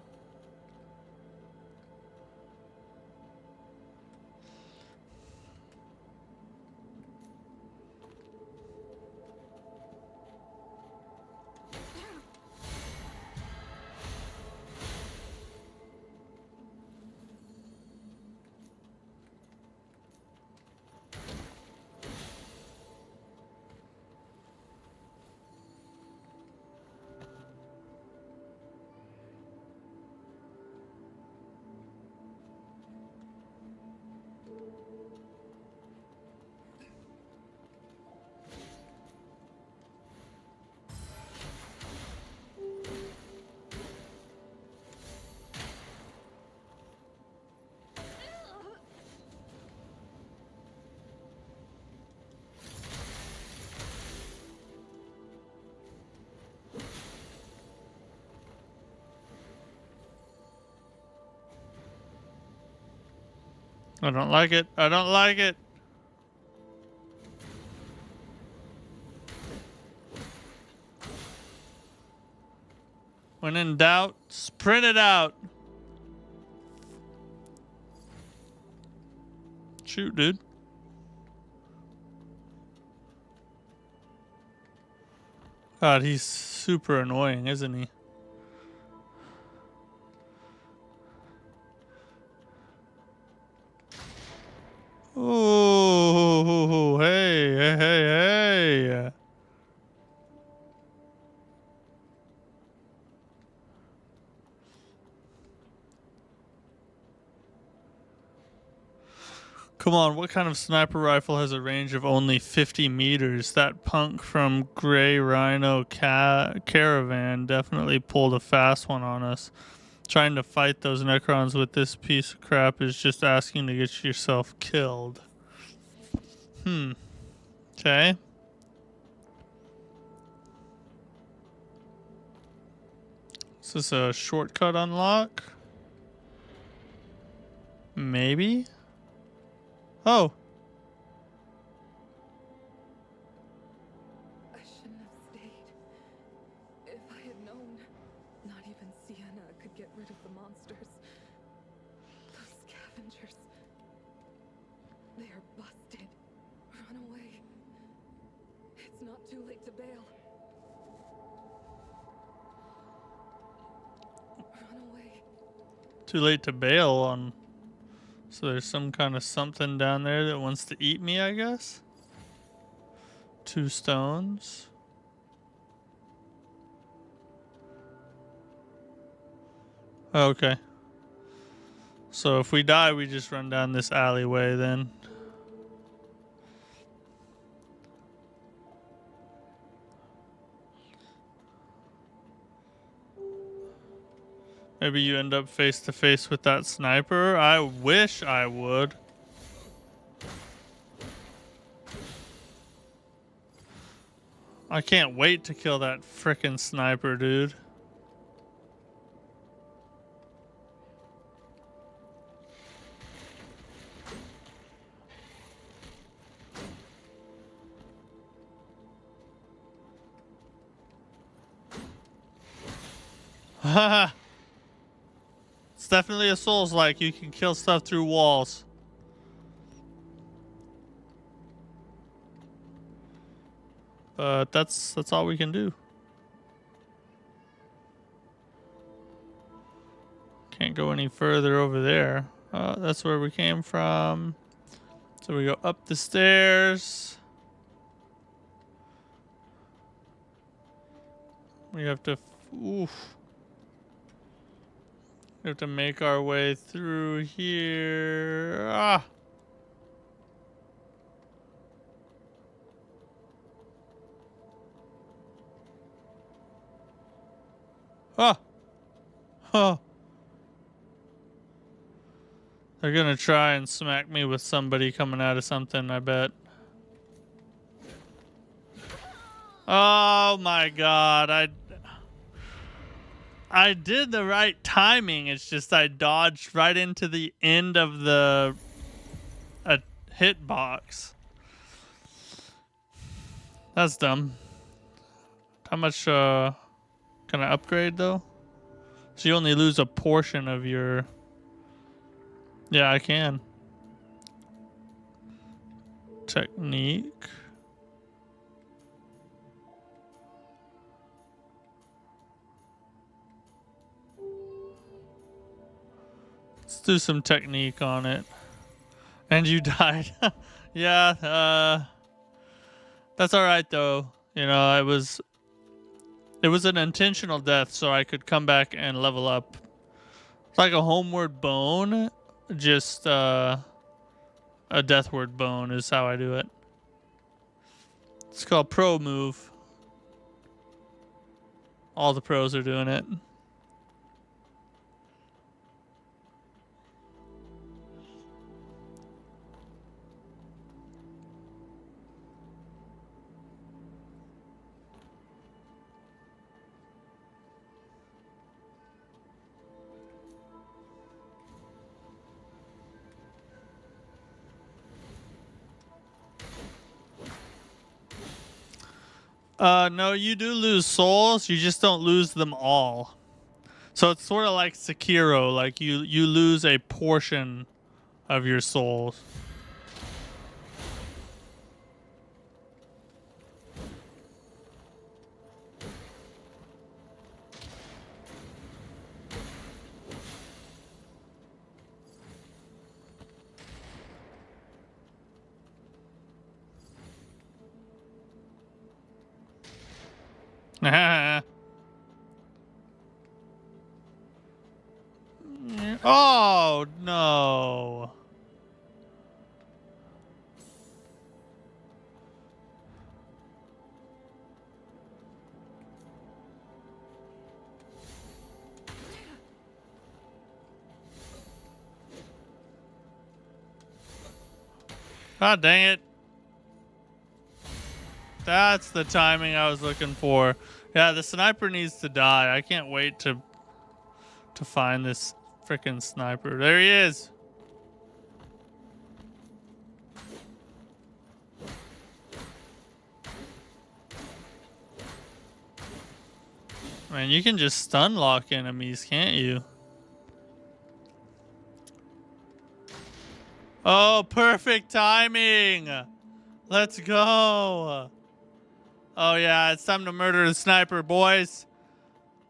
I don't like it. I don't like it. When in doubt, sprint it out. Shoot, dude. God, he's super annoying, isn't he? Oh, hey, hey, hey, hey. Come on, what kind of sniper rifle has a range of only 50 meters? That punk from Grey Rhino Caravan definitely pulled a fast one on us. Trying to fight those Necrons with this piece of crap is just asking to get yourself killed. Okay. Is this a shortcut unlock? Maybe? Oh. I shouldn't have stayed. If I had known, not even Sienna could get rid of the monsters. Those scavengers. They are busted. Run away. It's not too late to bail. Run away. Too late to bail on. So there's some kind of something down there that wants to eat me, I guess. 2 stones. Okay. So if we die, we just run down this alleyway then. Maybe you end up face to face with that sniper. I wish I would. I can't wait to kill that frickin' sniper, dude. Haha. It's definitely a Souls-like. You can kill stuff through walls. But that's all we can do. Can't go any further over there. That's where we came from. So we go up the stairs. We have to... Oof. We have to make our way through here. Ah! Ah! Oh! They're gonna try and smack me with somebody coming out of something, I bet. Oh my god, I did the right timing, it's just I dodged right into the end of the hitbox. That's dumb. How much can I upgrade though? So you only lose a portion of your... Yeah, I can. Technique. Let's do some technique on it. And you died. Yeah, that's alright though. You know, it was an intentional death, so I could come back and level up. It's like a homeward bone, just a deathward bone is how I do it. It's called pro move. All the pros are doing it. No, you do lose souls. You just don't lose them all. So it's sort of like Sekiro. Like you lose a portion of your souls. Oh, no. God dang it. That's the timing I was looking for. Yeah, the sniper needs to die. I can't wait to find this frickin' sniper. There he is. Man, you can just stun lock enemies, can't you? Oh, perfect timing. Let's go. Oh yeah, it's time to murder the sniper, boys.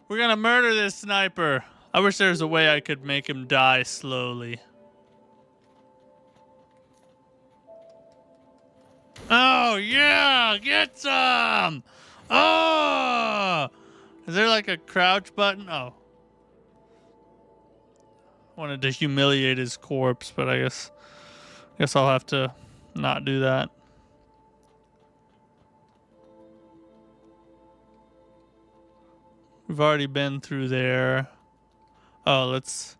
We're gonna murder this sniper. I wish there was a way I could make him die slowly. Oh yeah, get some. Oh, is there like a crouch button? Oh, wanted to humiliate his corpse, but I guess I'll have to not do that. We've already been through there. Oh, let's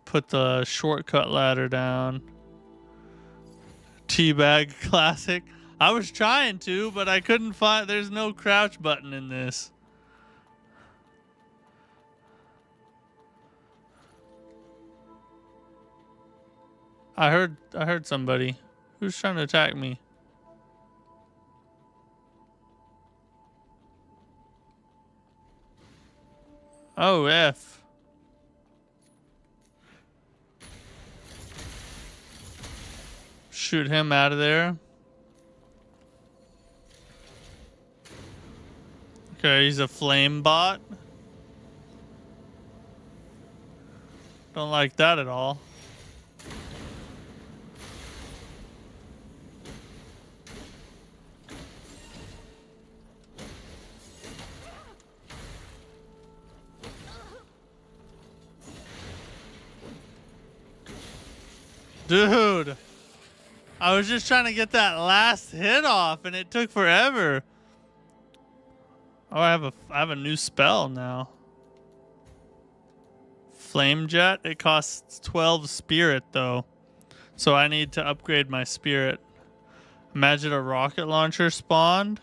put the shortcut ladder down. Teabag classic. I was trying to, but I couldn't find. There's no crouch button in this. I heard somebody. Who's trying to attack me? Oh, F. Shoot him out of there. Okay, he's a flame bot. Don't like that at all. Dude, I was just trying to get that last hit off and it took forever. Oh, I have a new spell now. Flame Jet. It costs 12 spirit though. So I need to upgrade my spirit. Imagine a rocket launcher spawned.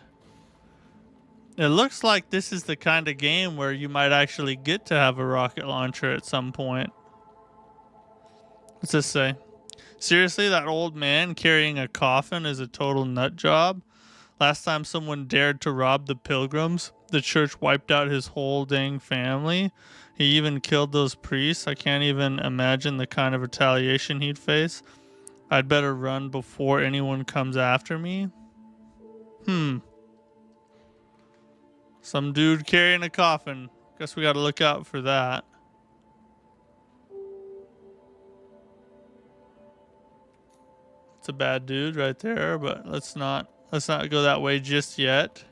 It looks like this is the kind of game where you might actually get to have a rocket launcher at some point. What's this say? Seriously, that old man carrying a coffin is a total nut job. Last time someone dared to rob the pilgrims, the church wiped out his whole dang family. He even killed those priests. I can't even imagine the kind of retaliation he'd face. I'd better run before anyone comes after me. Some dude carrying a coffin. Guess we gotta look out for that. It's a bad dude right there, but let's not go that way just yet.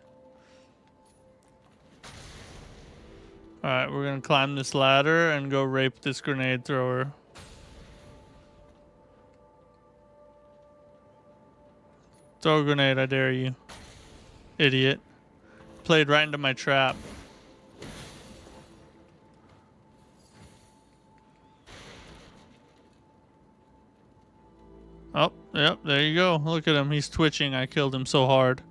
All right, we're gonna climb this ladder and go rape this grenade thrower. Throw a grenade, I dare you. Idiot. Played right into my trap. Oh, yep, there you go. Look at him. He's twitching. I killed him so hard.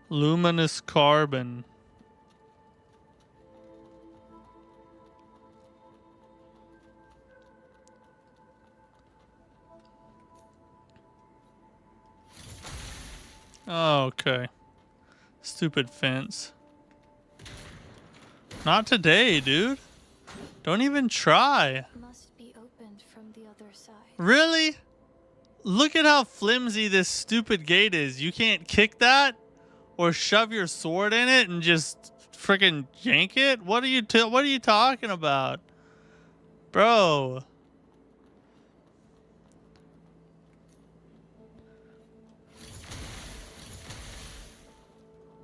Luminous carbon. Oh, okay. Stupid fence. Not today, dude. Don't even try. Must be opened from the other side. Really? Look at how flimsy this stupid gate is. You can't kick that or shove your sword in it and just freaking yank it? What are you talking about? Bro.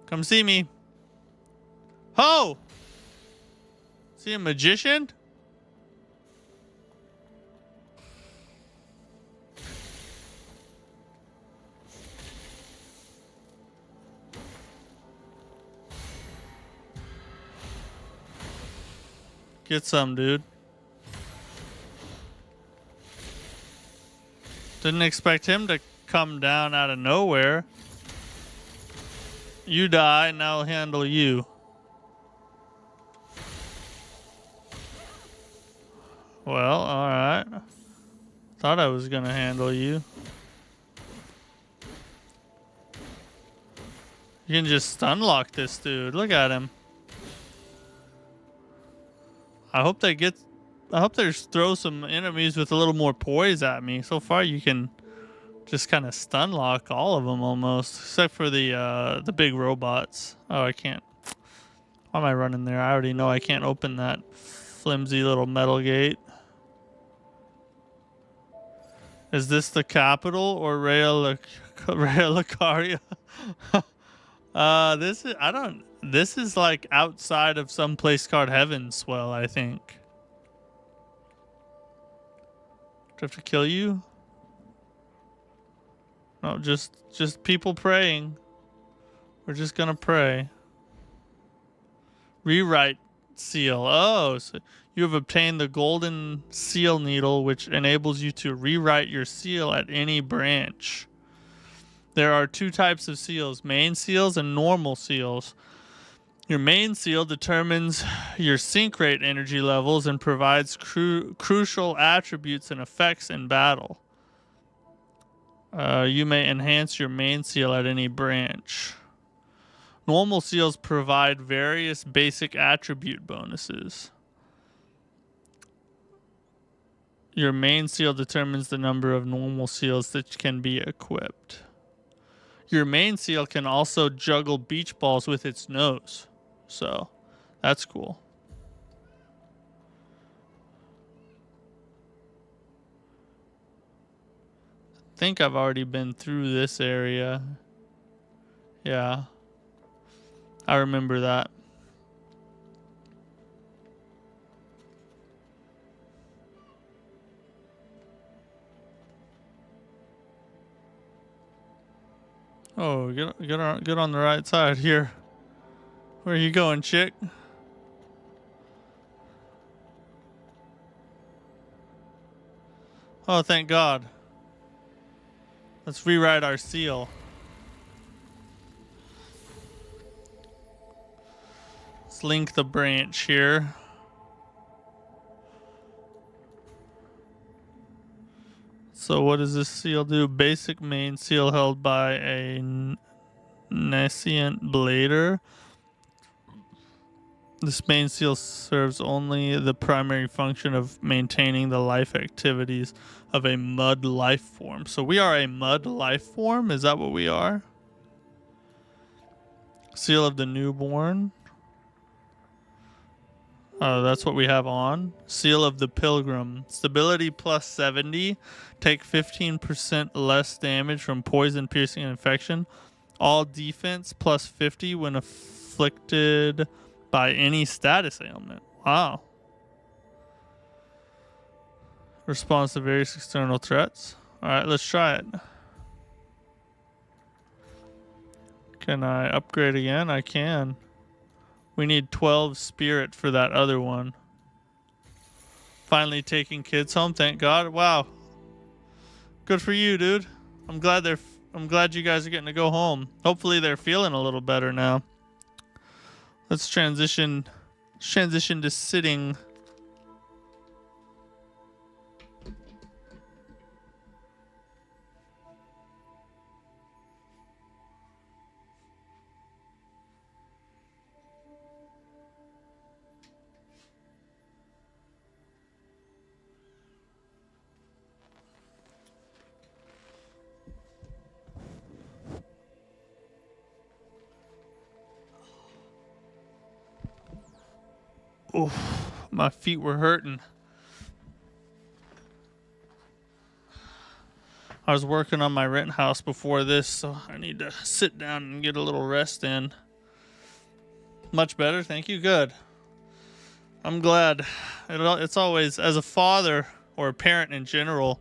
Come see me. Ho! See a magician? Get some, dude. Didn't expect him to come down out of nowhere. You die, and I'll handle you. Well, alright. Thought I was gonna handle you. You can just stun lock this dude. Look at him. I hope they throw some enemies with a little more poise at me. So far you can just kind of stun lock all of them almost, except for the big robots. Oh, I can't. Why am I running there? I already know I can't open that flimsy little metal gate. Is this the capital or Rea Lucaria? This is like outside of some place called Heavenswell, I think. Do I have to kill you? No, just people praying. We're just gonna pray. Rewrite seal. Oh, so you have obtained the golden seal needle, which enables you to rewrite your seal at any branch. There are two types of seals, main seals and normal seals. Your main seal determines your sync rate energy levels and provides crucial attributes and effects in battle. You may enhance your main seal at any branch. Normal seals provide various basic attribute bonuses. Your main seal determines the number of normal seals that can be equipped. Your main seal can also juggle beach balls with its nose. So, that's cool. I think I've already been through this area. Yeah. I remember that. Oh, get on the right side here. Where are you going, chick? Oh, thank God. Let's rewrite our seal. Let's link the branch here. So what does this seal do? Basic main seal held by a nascent blader. This main seal serves only the primary function of maintaining the life activities of a mud life form. So we are a mud life form? Is that what we are? Seal of the newborn. Oh, that's what we have on. Seal of the Pilgrim. Stability plus 70. Take 15% less damage from poison, piercing, and infection. All defense plus 50 when afflicted by any status ailment. Wow. Responds to various external threats. Alright, let's try it. Can I upgrade again? I can. We need 12 spirit for that other one. Finally taking kids home, thank God. Wow. Good for you, dude. I'm glad you guys are getting to go home. Hopefully they're feeling a little better now. Let's transition to sitting. Oof, my feet were hurting. I was working on my rent house before this, so I need to sit down and get a little rest in. Much better, thank you. Good. I'm glad. It's always, as a father or a parent in general,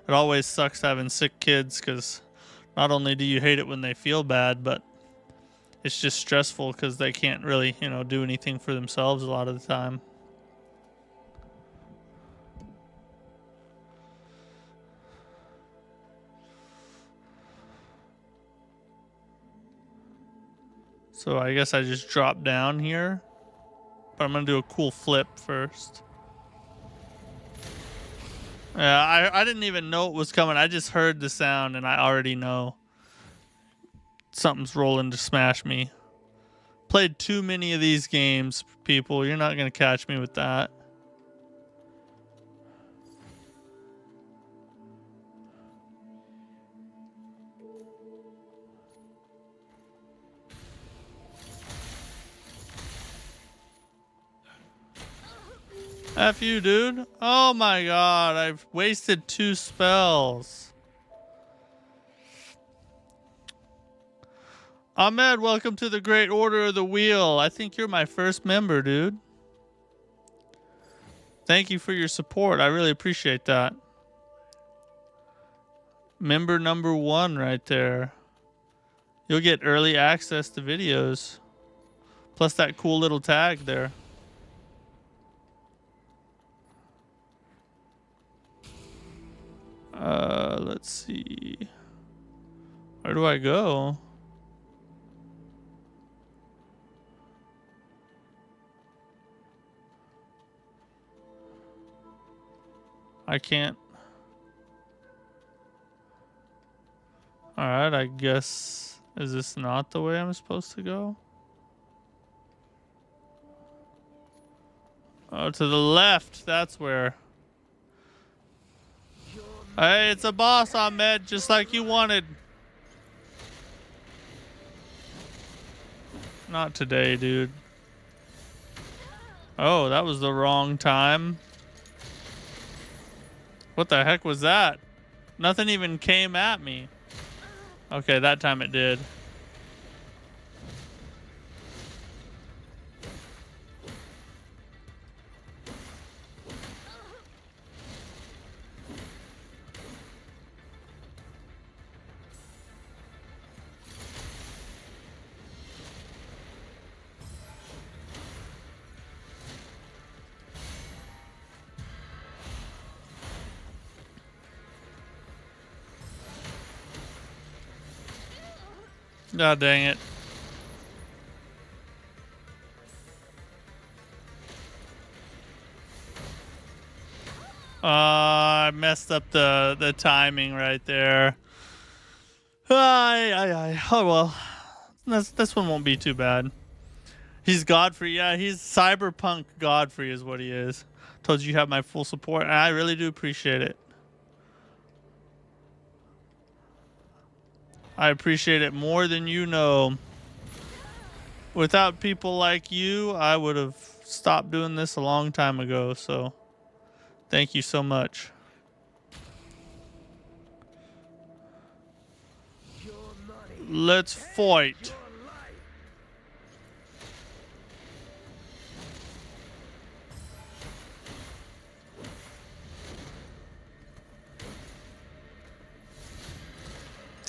it always sucks having sick kids, because not only do you hate it when they feel bad, but it's just stressful because they can't really, you know, do anything for themselves a lot of the time. So I guess I just drop down here, but I'm gonna do a cool flip first. Yeah, I didn't even know it was coming. I just heard the sound and I already know something's rolling to smash me. Played too many of these games, people. You're not gonna catch me with that. F you, dude. Oh my god, I've wasted 2 spells. Ahmed, welcome to the Great Order of the Wheel. I think you're my first member, dude. Thank you for your support. I really appreciate that. Member number 1 right there. You'll get early access to videos. Plus that cool little tag there. Let's see. Where do I go? I can't. Alright, I guess. Is this not the way I'm supposed to go? Oh, to the left. That's where. Hey, it's a boss, Ahmed, just like you wanted. Not today, dude. Oh, that was the wrong time. What the heck was that? Nothing even came at me. Okay, that time it did. God dang it. I messed up the timing right there. Oh well. This one won't be too bad. He's Godfrey. Yeah, he's cyberpunk Godfrey is what he is. Told you have my full support, and I really do appreciate it. I appreciate it more than you know. Without people like you, I would have stopped doing this a long time ago, so thank you so much. Let's fight.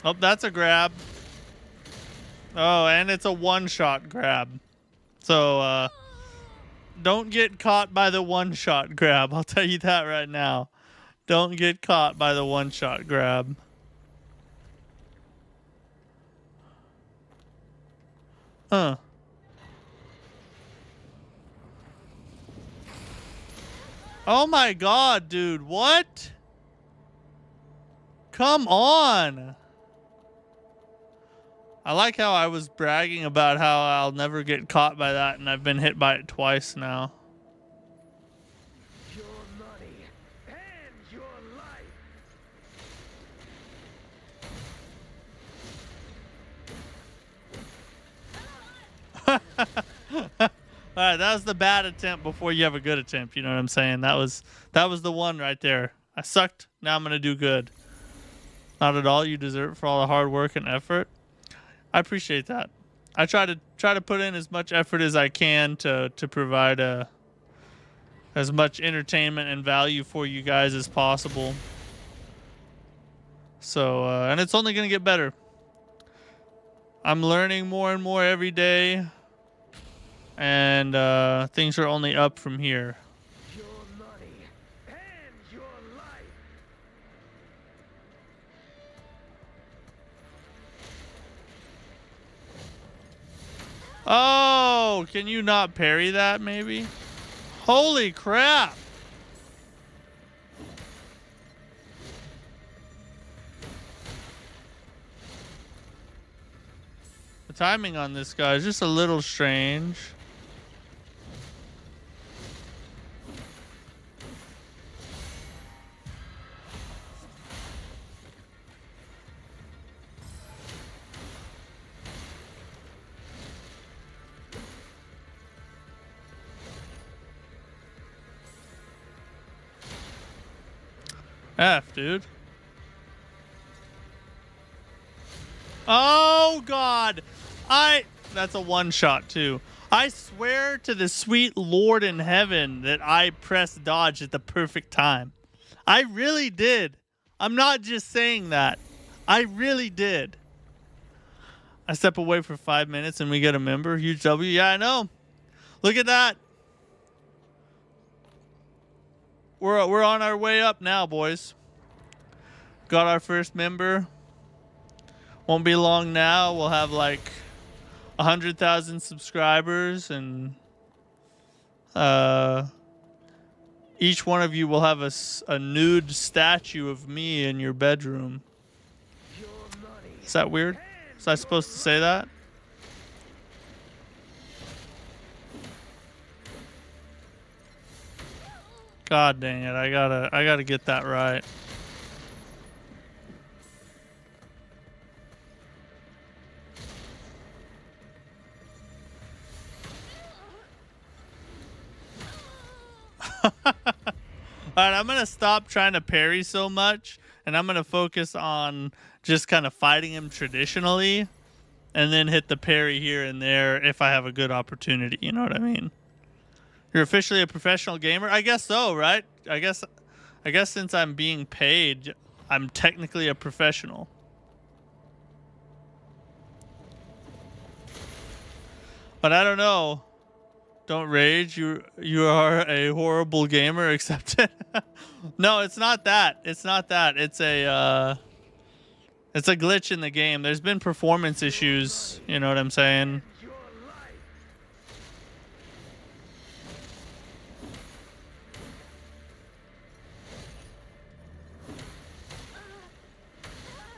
Oh, that's a grab. Oh, and it's a one-shot grab. So, don't get caught by the one-shot grab. I'll tell you that right now. Don't get caught by the one-shot grab. Huh. Oh my god, dude. What? Come on. I like how I was bragging about how I'll never get caught by that, and I've been hit by it twice now. Your money and your life. All right, that was the bad attempt before you have a good attempt. You know what I'm saying? That was the one right there. I sucked. Now I'm gonna do good. Not at all. You deserve it for all the hard work and effort. I appreciate that. I try to put in as much effort as I can to provide as much entertainment and value for you guys as possible. So and it's only gonna get better. I'm learning more and more every day. And things are only up from here. Your money and your life. Oh, can you not parry that maybe? Holy crap. The timing on this guy is just a little strange. F, dude. Oh, God. That's a one-shot, too. I swear to the sweet Lord in heaven that I pressed dodge at the perfect time. I really did. I'm not just saying that. I really did. I step away for 5 minutes and we get a member. Huge W. Yeah, I know. Look at that. We're on our way up now, boys. Got our first member. Won't be long now. We'll have like 100,000 subscribers, and each one of you will have a nude statue of me in your bedroom. Is that weird? Was I supposed to say that? God dang it, I gotta get that right. Alright, I'm gonna stop trying to parry so much, and I'm gonna focus on just kind of fighting him traditionally, and then hit the parry here and there if I have a good opportunity, you know what I mean? You're officially a professional gamer? I guess so, right? I guess since I'm being paid, I'm technically a professional. But I don't know. Don't rage. You are a horrible gamer. Accept it. No, it's not that. It's not that. It's a glitch in the game. There's been performance issues. You know what I'm saying?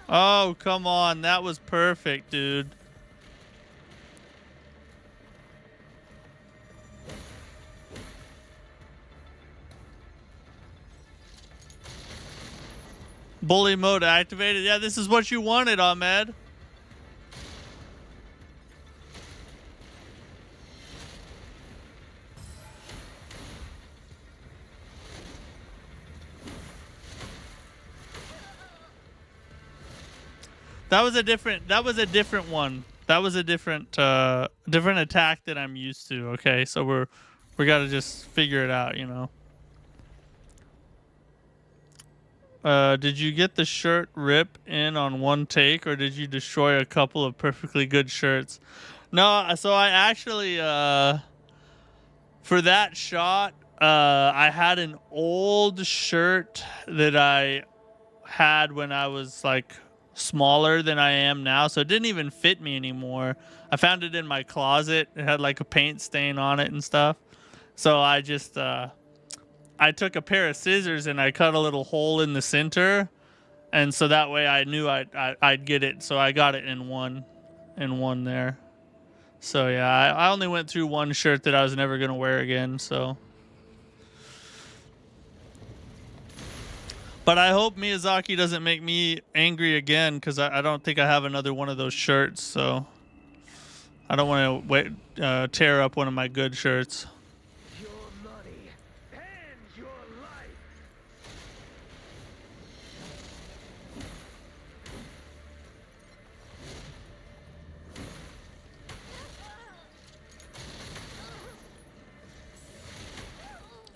Oh, come on. That was perfect, dude. Bully mode activated. Yeah, this is what you wanted, Ahmed. That was a different one. That was a different attack that I'm used to. Okay, so we got to just figure it out, you know. Did you get the shirt rip in on one take, or did you destroy a couple of perfectly good shirts? No, so I actually, for that shot, I had an old shirt that I had when I was like smaller than I am now, so it didn't even fit me anymore. I found it in my closet. It had like a paint stain on it and stuff. So I just, I took a pair of scissors and I cut a little hole in the center, and so that way I knew I'd get it. So I got it in one there. So yeah, I only went through one shirt that I was never gonna wear again. So, but I hope Miyazaki doesn't make me angry again, because I don't think I have another one of those shirts. So I don't want to tear up one of my good shirts. Your money and your life.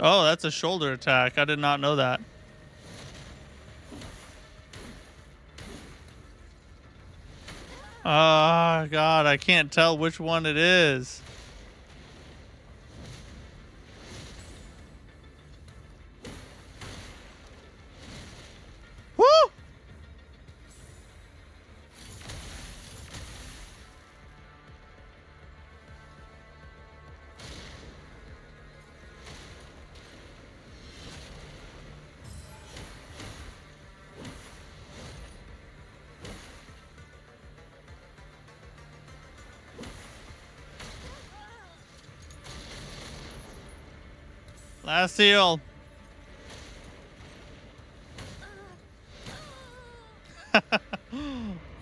Oh, that's a shoulder attack. I did not know that. Oh, God, I can't tell which one it is. Woo! Last heal.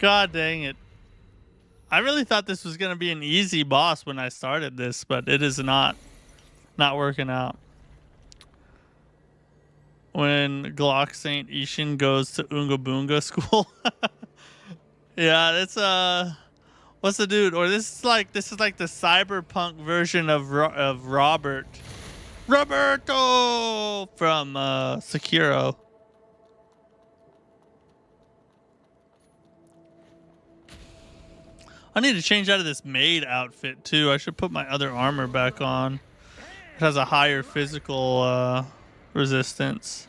God dang it. I really thought this was going to be an easy boss when I started this, but it is not working out. When Glock Saint Ishin goes to Oonga Boonga school. Yeah, it's what's the dude? Or this is like the cyberpunk version of Roberto from Sekiro. I need to change out of this maid outfit too. I should put my other armor back on. It has a higher physical resistance.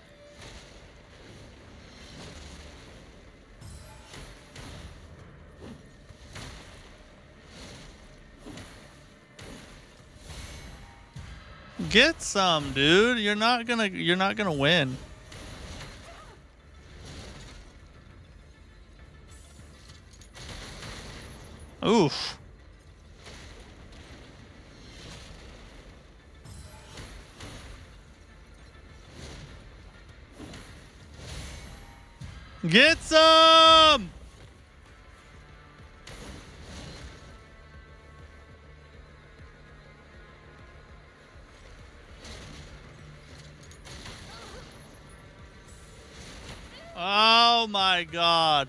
Get some, dude. You're not gonna win. Oof. Get some! Oh my God.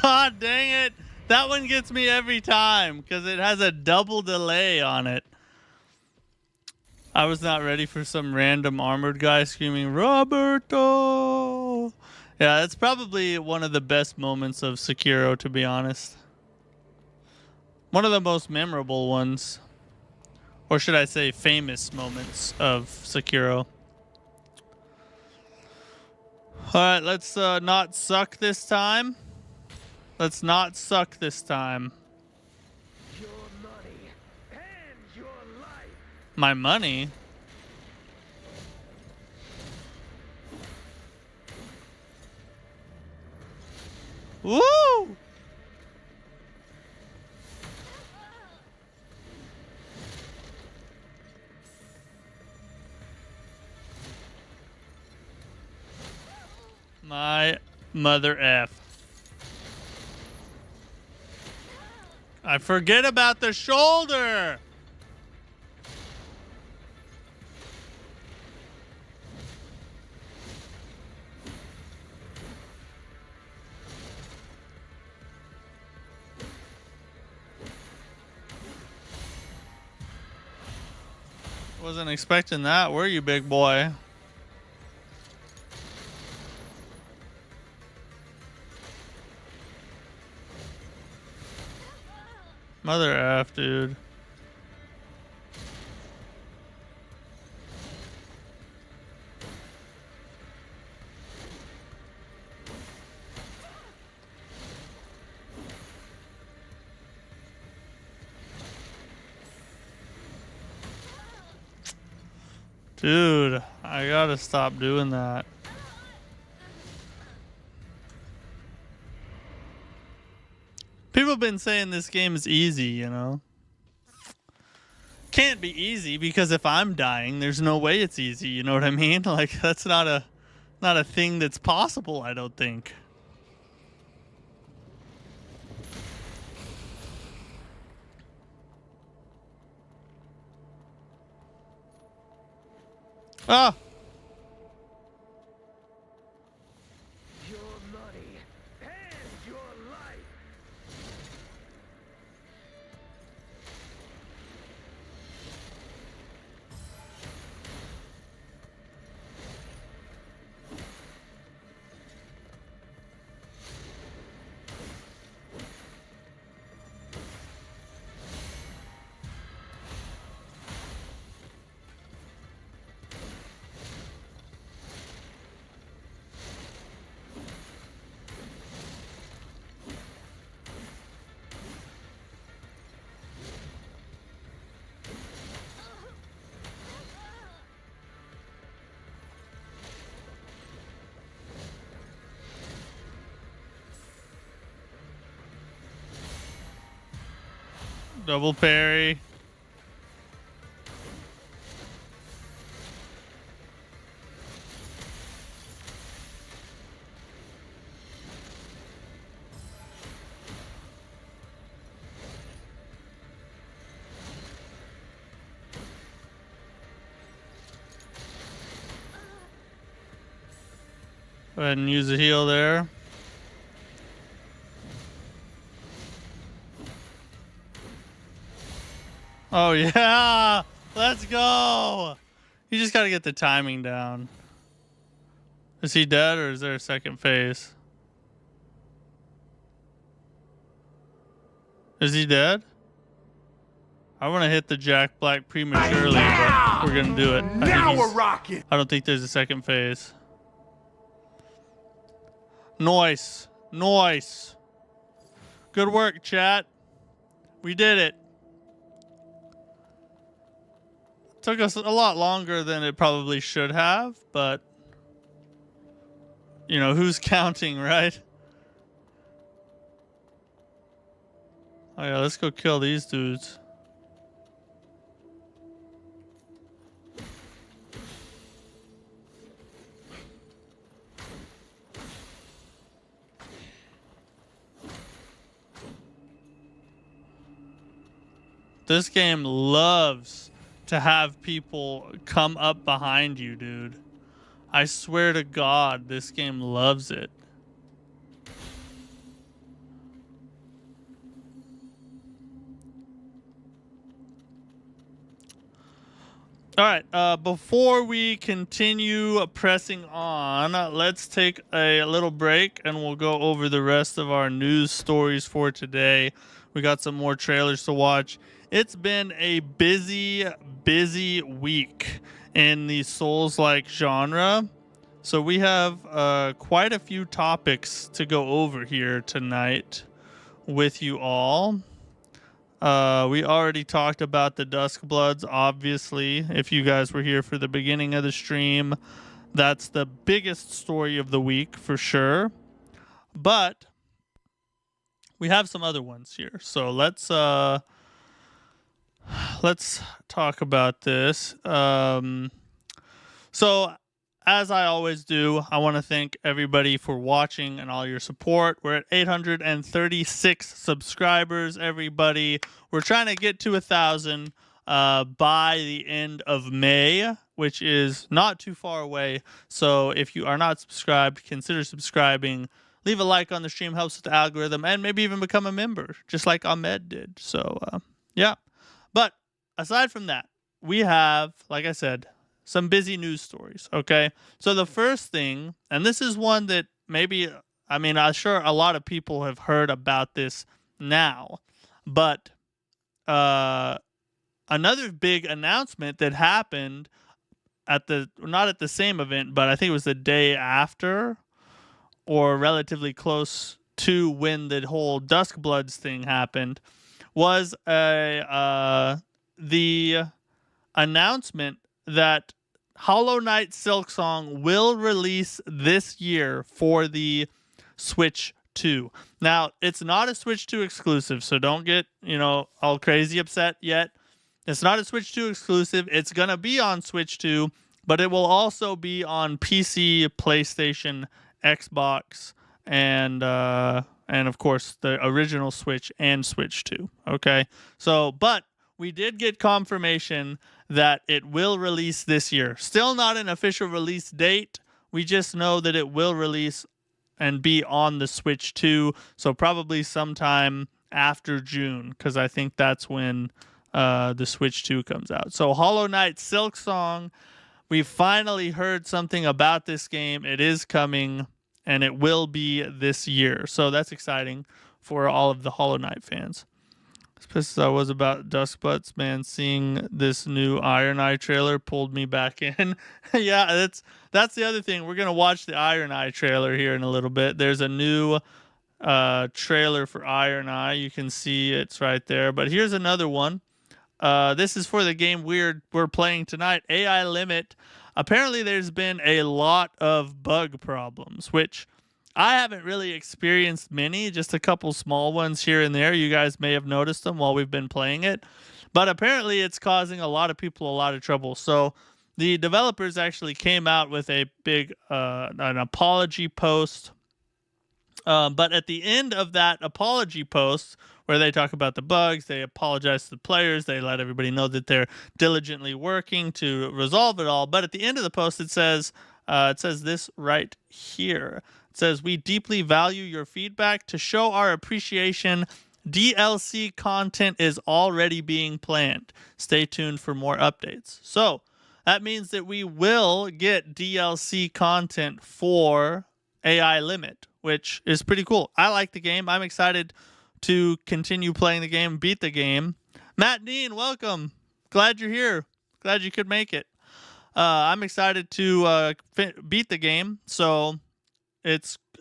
God dang it. That one gets me every time because it has a double delay on it. I was not ready for some random armored guy screaming, Roberto! Yeah, that's probably one of the best moments of Sekiro, to be honest. One of the most memorable ones. Or should I say famous moments of Sekiro. Alright, let's not suck this time. Let's not suck this time. Your money and your life. My money? Woo! My mother F. I forget about the shoulder. Wasn't expecting that, were you, big boy? Mother F, dude. Dude, I gotta stop doing that. people have been saying this game is easy, you know. Can't be easy because if I'm dying, there's no way it's easy, you know what I mean? Like, that's not a thing that's possible, I don't think. Ah! Your money and your life. Double parry. Go ahead and use a heal there. Oh yeah! Let's go! You just gotta get the timing down. Is he dead or is there a second phase? Is he dead? I want to hit the Jack Black prematurely, but we're gonna do it. Now we're rocking. I don't think there's a second phase. Nice. Nice. Good work, chat. We did it. Took us a lot longer than it probably should have, but you know, who's counting, right? Oh yeah, let's go kill these dudes. This game loves to have people come up behind you, dude. I swear to God, this game loves it. All right, before we continue pressing on, let's take a little break and we'll go over the rest of our news stories for today. We got some more trailers to watch. It's been a busy week in the Souls-like genre. So we have quite a few topics to go over here tonight with you all. We already talked about the Duskbloods, obviously. If you guys were here for the beginning of the stream, that's the biggest story of the week for sure. But we have some other ones here. So let's talk about this. So as I always do, I want to thank everybody for watching and all your support. We're at 836 subscribers, everybody. We're trying to get to 1,000 by the end of May, which is not too far away. So if you are not subscribed, consider subscribing. Leave a like on the stream, helps with the algorithm, and maybe even become a member, just like Ahmed did. So, yeah. But aside from that, we have, like I said, some busy news stories, okay? So the first thing, and this is one that maybe, I mean, I'm sure a lot of people have heard about this now, but another big announcement that happened at the, not at the same event, but I think it was the day after, or relatively close to when the whole Duskbloods thing happened, was the announcement that Hollow Knight Silksong will release this year for the Switch 2. Now, it's not a Switch 2 exclusive, so don't get, all crazy upset yet. It's not a Switch 2 exclusive. It's going to be on Switch 2, but it will also be on PC, PlayStation, Xbox, and of course the original Switch and Switch 2. Okay, so but we did get confirmation that it will release this year. Still not an official release date. We just know that it will release and be on the Switch 2. So probably sometime after June, because I think that's when the Switch 2 comes out. So Hollow Knight Silksong, we finally heard something about this game. It is coming, and it will be this year. So that's exciting for all of the Hollow Knight fans. As pissed as I was about Duskbloods, man, seeing this new Iron Eye trailer pulled me back in. Yeah, that's the other thing. We're going to watch the Iron Eye trailer here in a little bit. There's a new trailer for Iron Eye. You can see it's right there. But here's another one. This is for the game we're playing tonight, AI Limit. Apparently there's been a lot of bug problems, which I haven't really experienced many, just a couple small ones here and there. You guys may have noticed them while we've been playing it. But apparently it's causing a lot of people a lot of trouble. So the developers actually came out with a big an apology post. But at the end of that apology post, where they talk about the bugs, they apologize to the players, they let everybody know that they're diligently working to resolve it all. But at the end of the post, it says this right here. It says, "We deeply value your feedback. To show our appreciation, DLC content is already being planned. Stay tuned for more updates." So that means that we will get DLC content for AI Limit, which is pretty cool. I like the game. I'm excited to continue playing the game, beat the game. Matt Dean, welcome. Glad you're here. Glad you could make it. I'm excited to beat the game. So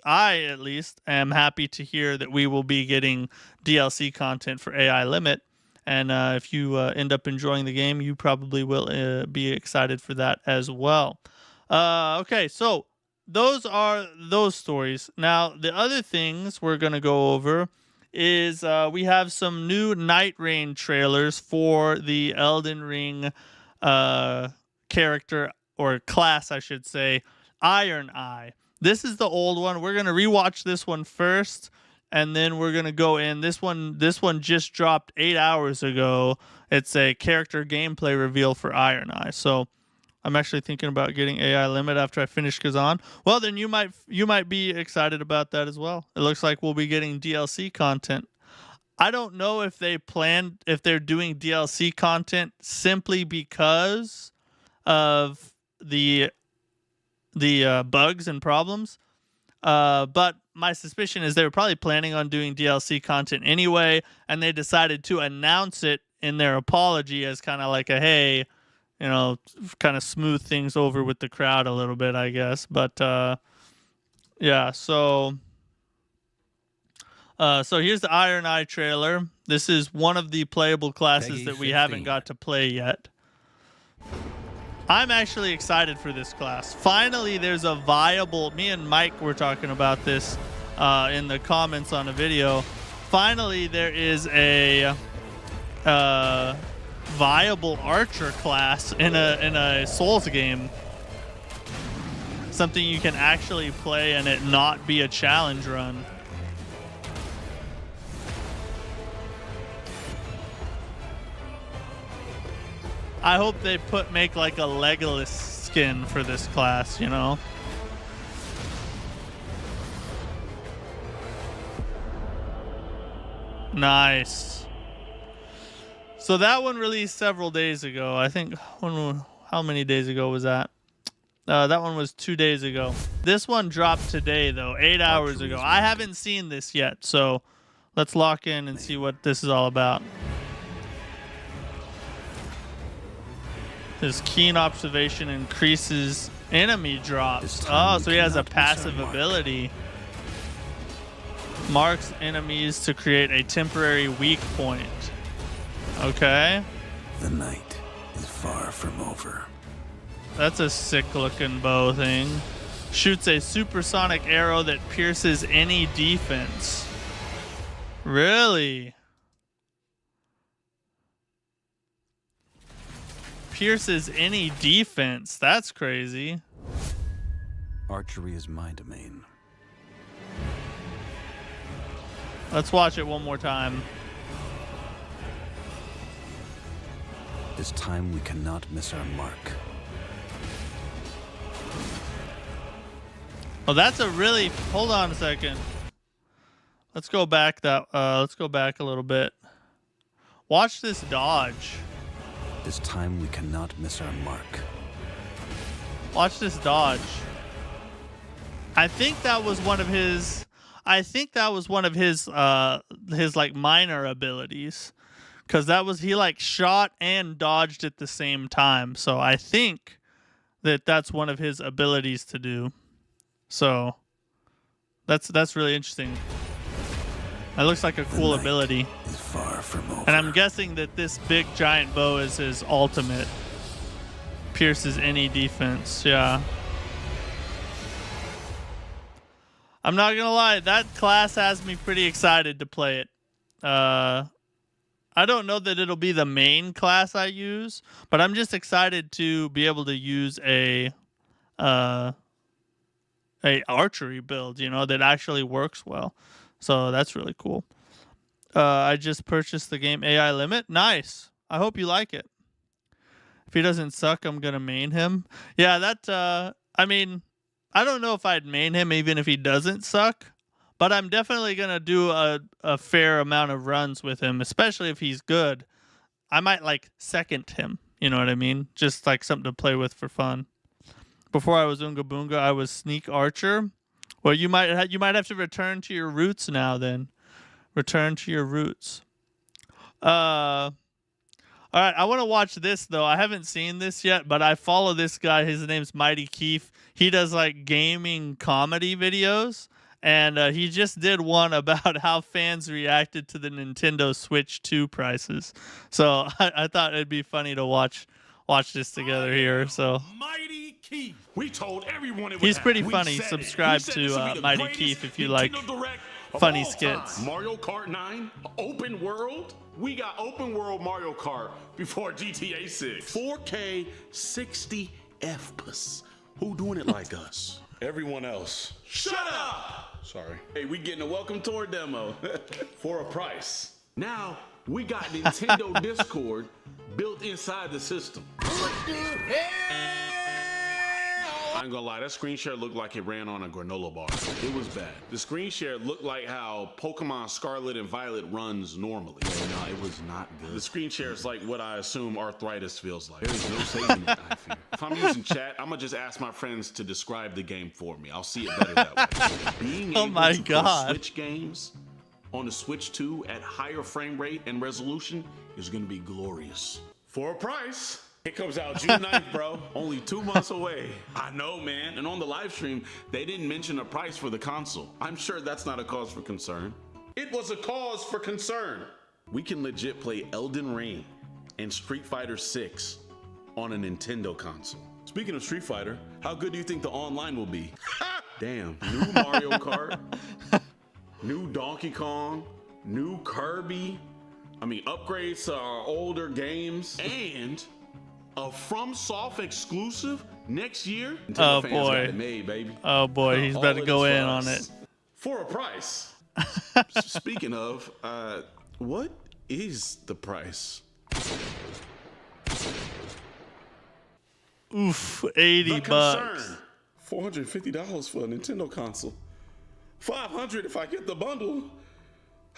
I at least am happy to hear that we will be getting DLC content for AI Limit. And if you end up enjoying the game, you probably will be excited for that as well. Okay, so those are those stories. Now, the other things we're going to go over is we have some new Night Rain trailers for the Elden Ring character, or class, I should say, Iron Eye. This is the old one. We're going to rewatch this one first, and then we're going to go in. This one just dropped 8 hours ago. It's a character gameplay reveal for Iron Eye. So I'm actually thinking about getting AI Limit after I finish Kazan. Well, then you might be excited about that as well. It looks like we'll be getting DLC content. I don't know if they're doing DLC content simply because of the bugs and problems. But my suspicion is they were probably planning on doing DLC content anyway, and they decided to announce it in their apology as kind of like a, hey, kind of smooth things over with the crowd a little bit, I guess. But yeah, so here's the Iron Eye trailer. This is one of the playable classes that we haven't got to play yet. I'm actually excited for this class. Finally, there's a viable... Me and Mike were talking about this in the comments on a video. Finally, there is a viable archer class in a Souls game. Something you can actually play and it not be a challenge run. I hope they make like a Legolas skin for this class, Nice. So that one released several days ago. I think, how many days ago was that? That one was 2 days ago. This one dropped today, though, 8 hours ago. I haven't seen this yet, so let's lock in and see what this is all about. His keen observation increases enemy drops. Oh, so he has a passive ability. Marks enemies to create a temporary weak point. Okay. The night is far from over. That's a sick looking bow thing. Shoots a supersonic arrow that pierces any defense. Really? Pierces any defense. That's crazy. Archery is my domain. Let's watch it one more time. This time we cannot miss our mark. Oh, that's a really... Hold on a second. Let's go back let's go back a little bit. Watch this dodge. This time we cannot miss our mark. Watch this dodge. I think that was one of his... his like minor abilities. Because that was... He like shot and dodged at the same time. So I think that that's one of his abilities to do. So that's really interesting. That looks like a cool ability. Is far from over. And I'm guessing that this big giant bow is his ultimate. Pierces any defense. Yeah. I'm not gonna lie, that class has me pretty excited to play it. I don't know that it'll be the main class I use, but I'm just excited to be able to use a archery build, you know, that actually works well. So that's really cool. I just purchased the game AI Limit. Nice. I hope you like it. If he doesn't suck, I'm gonna main him. Yeah, that I mean, I don't know if I'd main him even if he doesn't suck, but I'm definitely gonna do a fair amount of runs with him, especially if he's good. I might like second him, you know what I mean? Just like something to play with for fun. Before I was Oonga Boonga, I was Sneak Archer. Well, you might have to return to your roots now. Then, return to your roots. All right, I want to watch this though. I haven't seen this yet, but I follow this guy. His name's Mighty Keith. He does like gaming comedy videos, and he just did one about how fans reacted to the Nintendo Switch 2 prices. So I thought it'd be funny to watch this together here. So. Mighty Keith. We told everyone it was. He's pretty funny. Subscribe to Mighty Keith if you like funny skits. Mario Kart 9, open world. We got open world Mario Kart before GTA 6. 4K 60 FPS. Who doing it like us? Everyone else. Shut up! Sorry. Hey, we getting a welcome tour demo for a price. Now we got Nintendo Discord built inside the system. What the hell? I ain't gonna lie, that screen share looked like it ran on a granola bar. It was bad. The screen share looked like how Pokemon Scarlet and Violet runs normally. Yeah, no, it was not good. The screen share is like what I assume arthritis feels like. There's no saving it, I fear. If I'm using chat, I'm gonna just ask my friends to describe the game for me. I'll see it better that way. Being able to play Switch games on the Switch 2 at higher frame rate and resolution is gonna be glorious. For a price. It comes out June 9th, bro. Only 2 months away. I know, man. And on the live stream, they didn't mention a price for the console. I'm sure that's not a cause for concern. It was a cause for concern. We can legit play Elden Ring and Street Fighter 6 on a Nintendo console. Speaking of Street Fighter, how good do you think the online will be? Damn, new Mario Kart, new Donkey Kong, new Kirby. I mean, upgrades to our older games, and a FromSoft exclusive next year. Oh boy, got it made, baby. Oh boy, he's about to go in on it for a price. Speaking of, what is the price? Oof, $80. $450 for a Nintendo console. $500 if I get the bundle.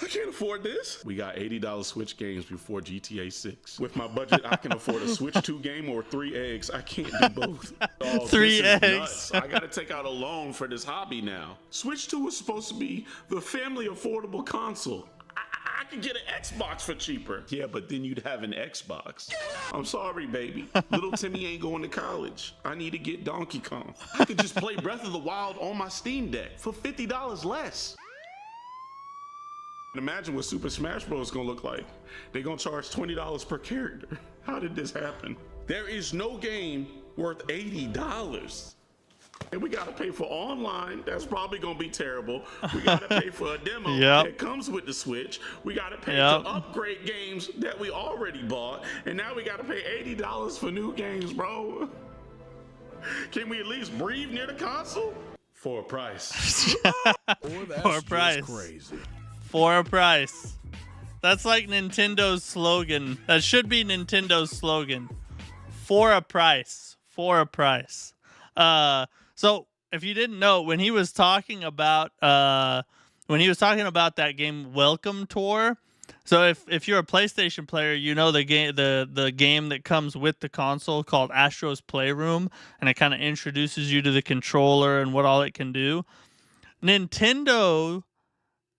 I can't afford this. We got $80 Switch games before GTA 6. With my budget, I can afford a Switch 2 game or 3 eggs. I can't do both. Oh, 3 eggs. I gotta take out a loan for this hobby now. Switch 2 was supposed to be the family affordable console. I could get an Xbox for cheaper. Yeah, but then you'd have an Xbox. I'm sorry, baby. Little Timmy ain't going to college. I need to get Donkey Kong. I could just play Breath of the Wild on my Steam Deck for $50 less. Imagine what Super Smash Bros. Is gonna look like. They're gonna charge $20 per character. How did this happen? There is no game worth $80. And we gotta pay for online. That's probably gonna be terrible. We gotta pay for a demo Yep. that comes with the Switch. We gotta pay Yep. to upgrade games that we already bought. And now we gotta pay $80 for new games, bro. Can we at least breathe near the console? For a price. For a price. For a price. That's like Nintendo's slogan. That should be Nintendo's slogan. For a price. For a price. So if you didn't know, when he was talking about that game Welcome Tour, so if you're a PlayStation player, you know the game that comes with the console called Astro's Playroom, and it kind of introduces you to the controller and what all it can do. Nintendo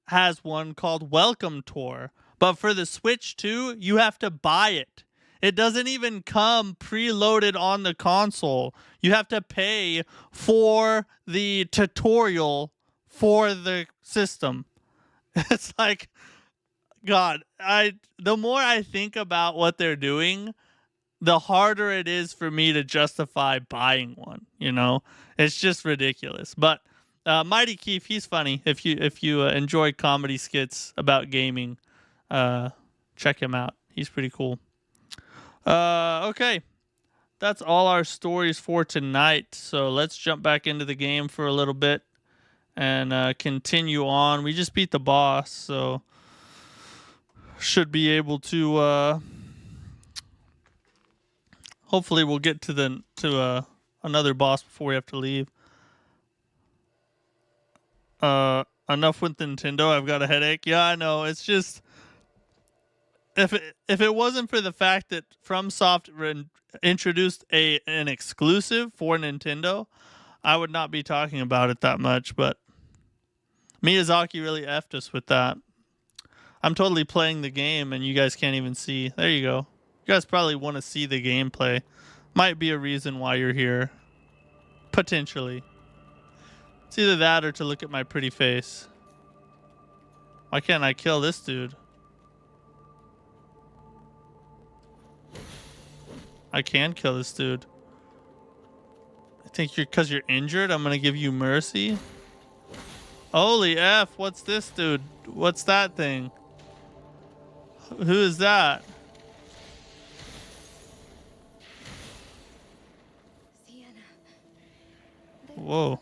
has one called Welcome Tour, but for the Switch 2, you have to buy it. It doesn't even come preloaded on the console. You have to pay for the tutorial for the system. It's like, God, the more I think about what they're doing, the harder it is for me to justify buying one, you know? It's just ridiculous. But Mighty Keith, he's funny. If you enjoy comedy skits about gaming, check him out. He's pretty cool. Okay. That's all our stories for tonight. So let's jump back into the game for a little bit and continue on. We just beat the boss, so should be able to hopefully we'll get to another boss before we have to leave. Enough with Nintendo. I've got a headache. Yeah, I know. It's just if it wasn't for the fact that FromSoft introduced an exclusive for Nintendo, I would not be talking about it that much. But Miyazaki really effed us with that. I'm totally playing the game, and you guys can't even see. There you go. You guys probably want to see the gameplay. Might be a reason why you're here. Potentially. It's either that or to look at my pretty face. Why can't I kill this dude? I can kill this dude. I think because you're injured, I'm going to give you mercy. Holy F, what's this dude? What's that thing? Who is that? Whoa.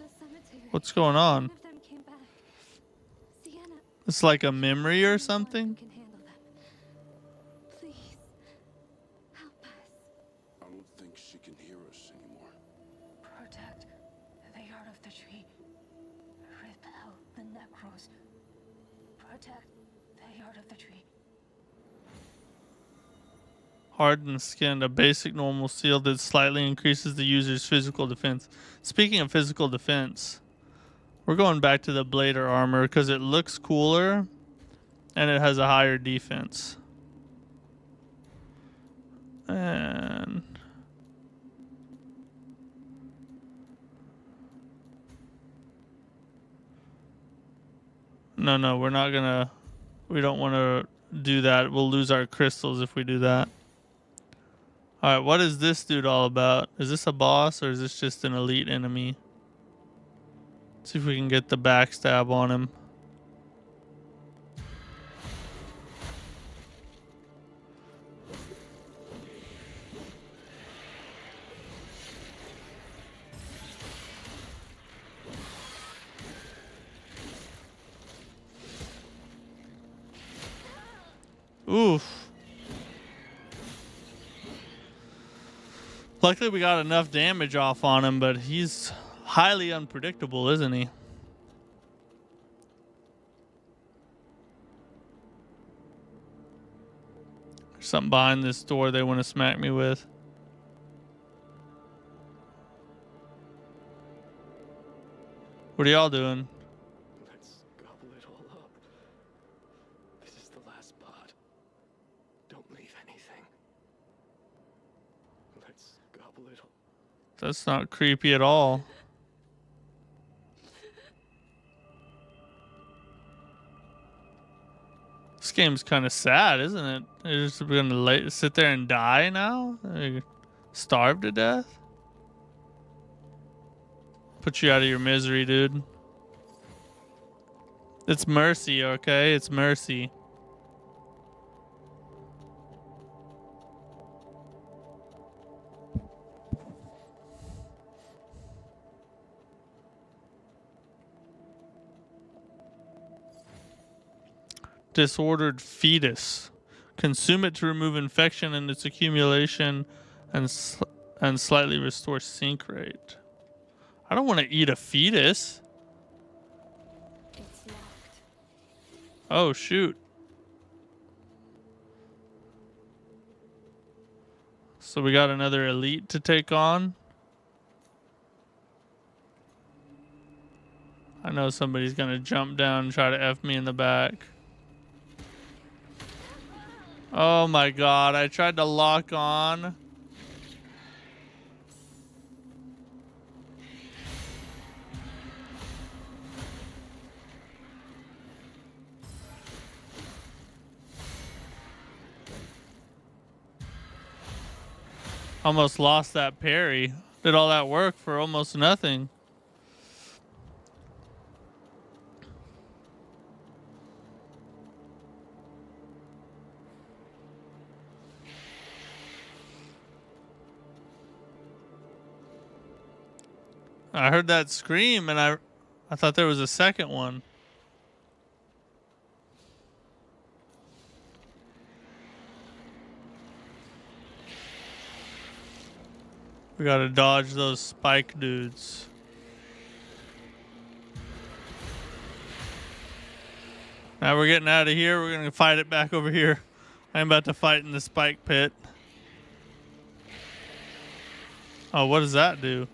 What's going on? It's like a memory or something? I don't think she can hear us anymore. Protect the yard of the tree. Repel the Necros. Protect the yard of the tree. Hardened skin, a basic normal seal that slightly increases the user's physical defense. Speaking of physical defense, we're going back to the Blader armor because it looks cooler and it has a higher defense. And no, we're not gonna. We don't want to do that. We'll lose our crystals if we do that. All right, what is this dude all about? Is this a boss or is this just an elite enemy? Let's see if we can get the backstab on him. Oof. Luckily we got enough damage off on him, but he's highly unpredictable, isn't he? There's something behind this door they want to smack me with. What are y'all doing? Let's gobble it all up. This is the last part. Don't leave anything. Let's gobble it all. That's not creepy at all. This game's kind of sad, isn't it? They're just gonna sit there and die now? They're starved to death? put you out of your misery, dude. It's mercy, okay? It's mercy. Disordered fetus. Consume it to remove infection and its accumulation and slightly restore sync rate. I don't want to eat a fetus. It's locked. Oh, shoot. So we got another elite to take on. I know somebody's going to jump down and try to F me in the back. Oh my god, I tried to lock on. Almost lost that parry. Did all that work for almost nothing. I heard that scream and I thought there was a second one. We gotta dodge those spike dudes. Now we're getting out of here. We're gonna fight it back over here. I'm about to fight in the spike pit. Oh, what does that do?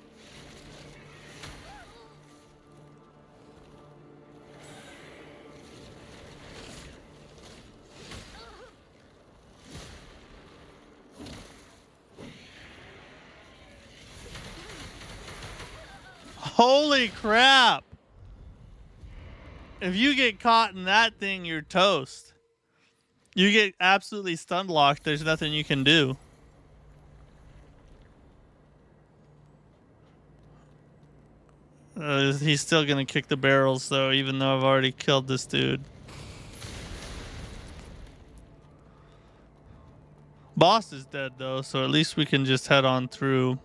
Holy crap! If you get caught in that thing, you're toast. You get absolutely stun locked. There's nothing you can do. He's still gonna kick the barrels though, even though I've already killed this dude. Boss is dead though, so at least we can just head on through.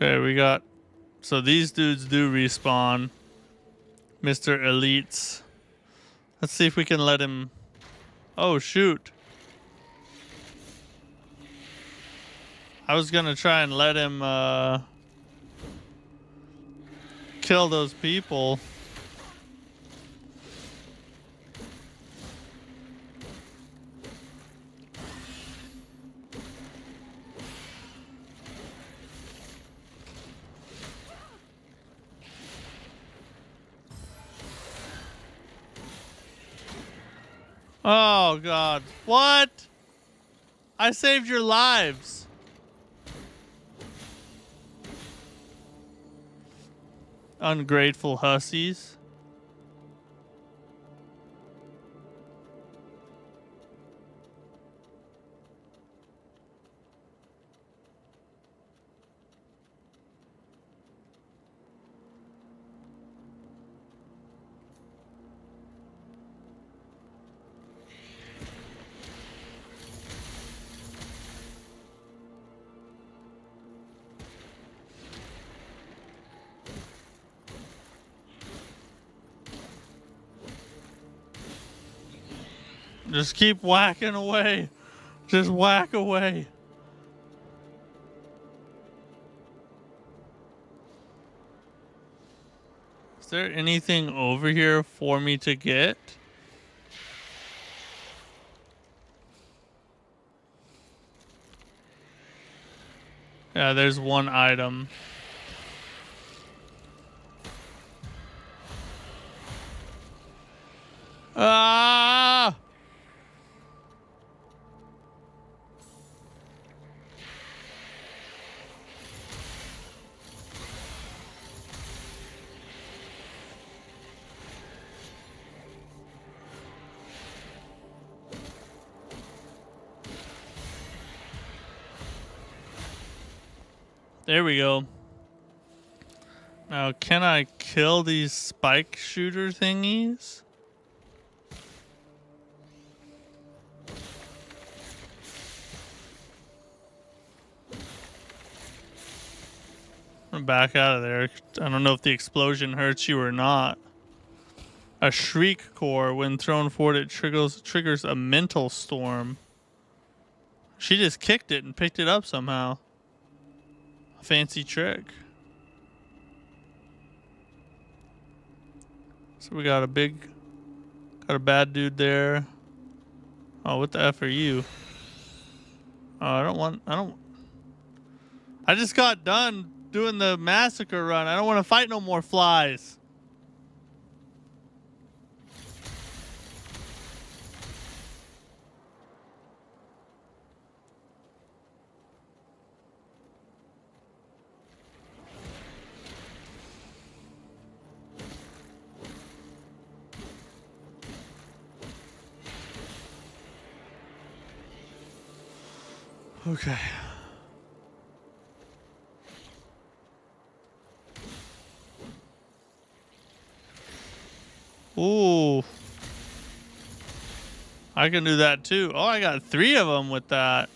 Okay, we got... So these dudes do respawn. Mr. Elites. Let's see if we can let him... Oh, shoot. I was gonna try and let him, kill those people. Oh, God. What? I saved your lives. Ungrateful hussies. Just keep whacking away. Just whack away. Is there anything over here for me to get? Yeah, there's one item. Ah! There we go. Now, can I kill these spike shooter thingies? I'm back out of there. I don't know if the explosion hurts you or not. A shriek core, when thrown forward, it triggers a mental storm. She just kicked it and picked it up somehow. A fancy trick. So we got a bad dude there. Oh, what the F are you? Oh, I just got done doing the massacre run. I don't want to fight no more flies. Okay. Ooh. I can do that too. Oh, I got 3 of them with that.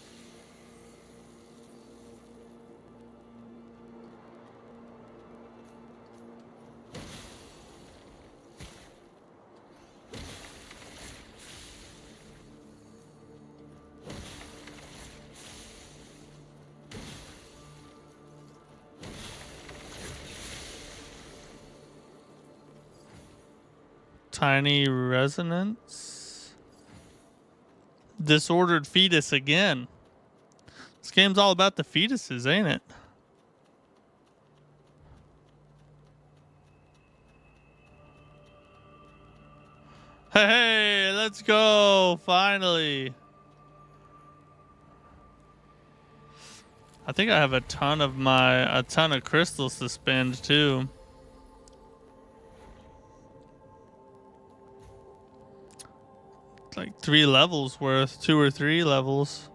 Tiny resonance. Disordered fetus again. This game's all about the fetuses, ain't it? Hey, let's go. Finally. I think I have a ton of crystals to spend too. Like 3 levels worth, 2 or 3 levels.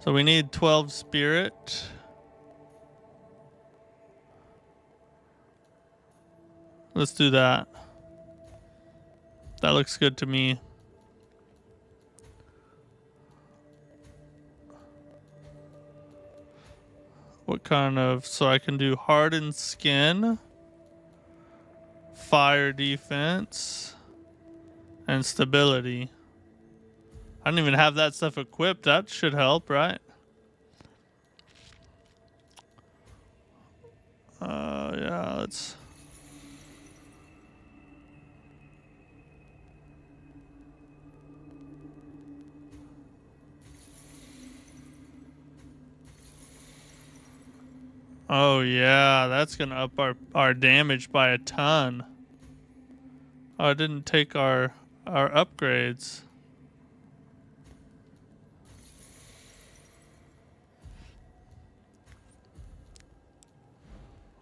So we need 12 spirit. Let's do that. That looks good to me. What kind of, so I can do hardened skin, fire defense, and stability. I don't even have that stuff equipped. That should help, right? Yeah, let's... Oh yeah, that's gonna up our damage by a ton. Oh, I didn't take our upgrades.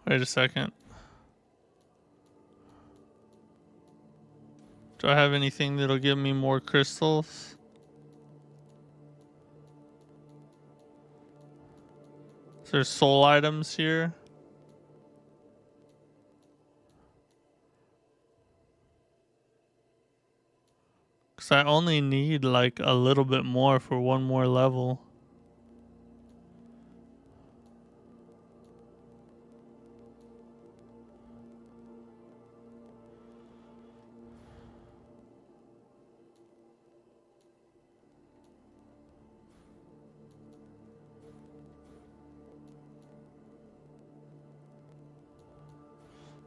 Wait a second. Do I have anything that'll give me more crystals? Is there soul items here? Because I only need like a little bit more for one more level.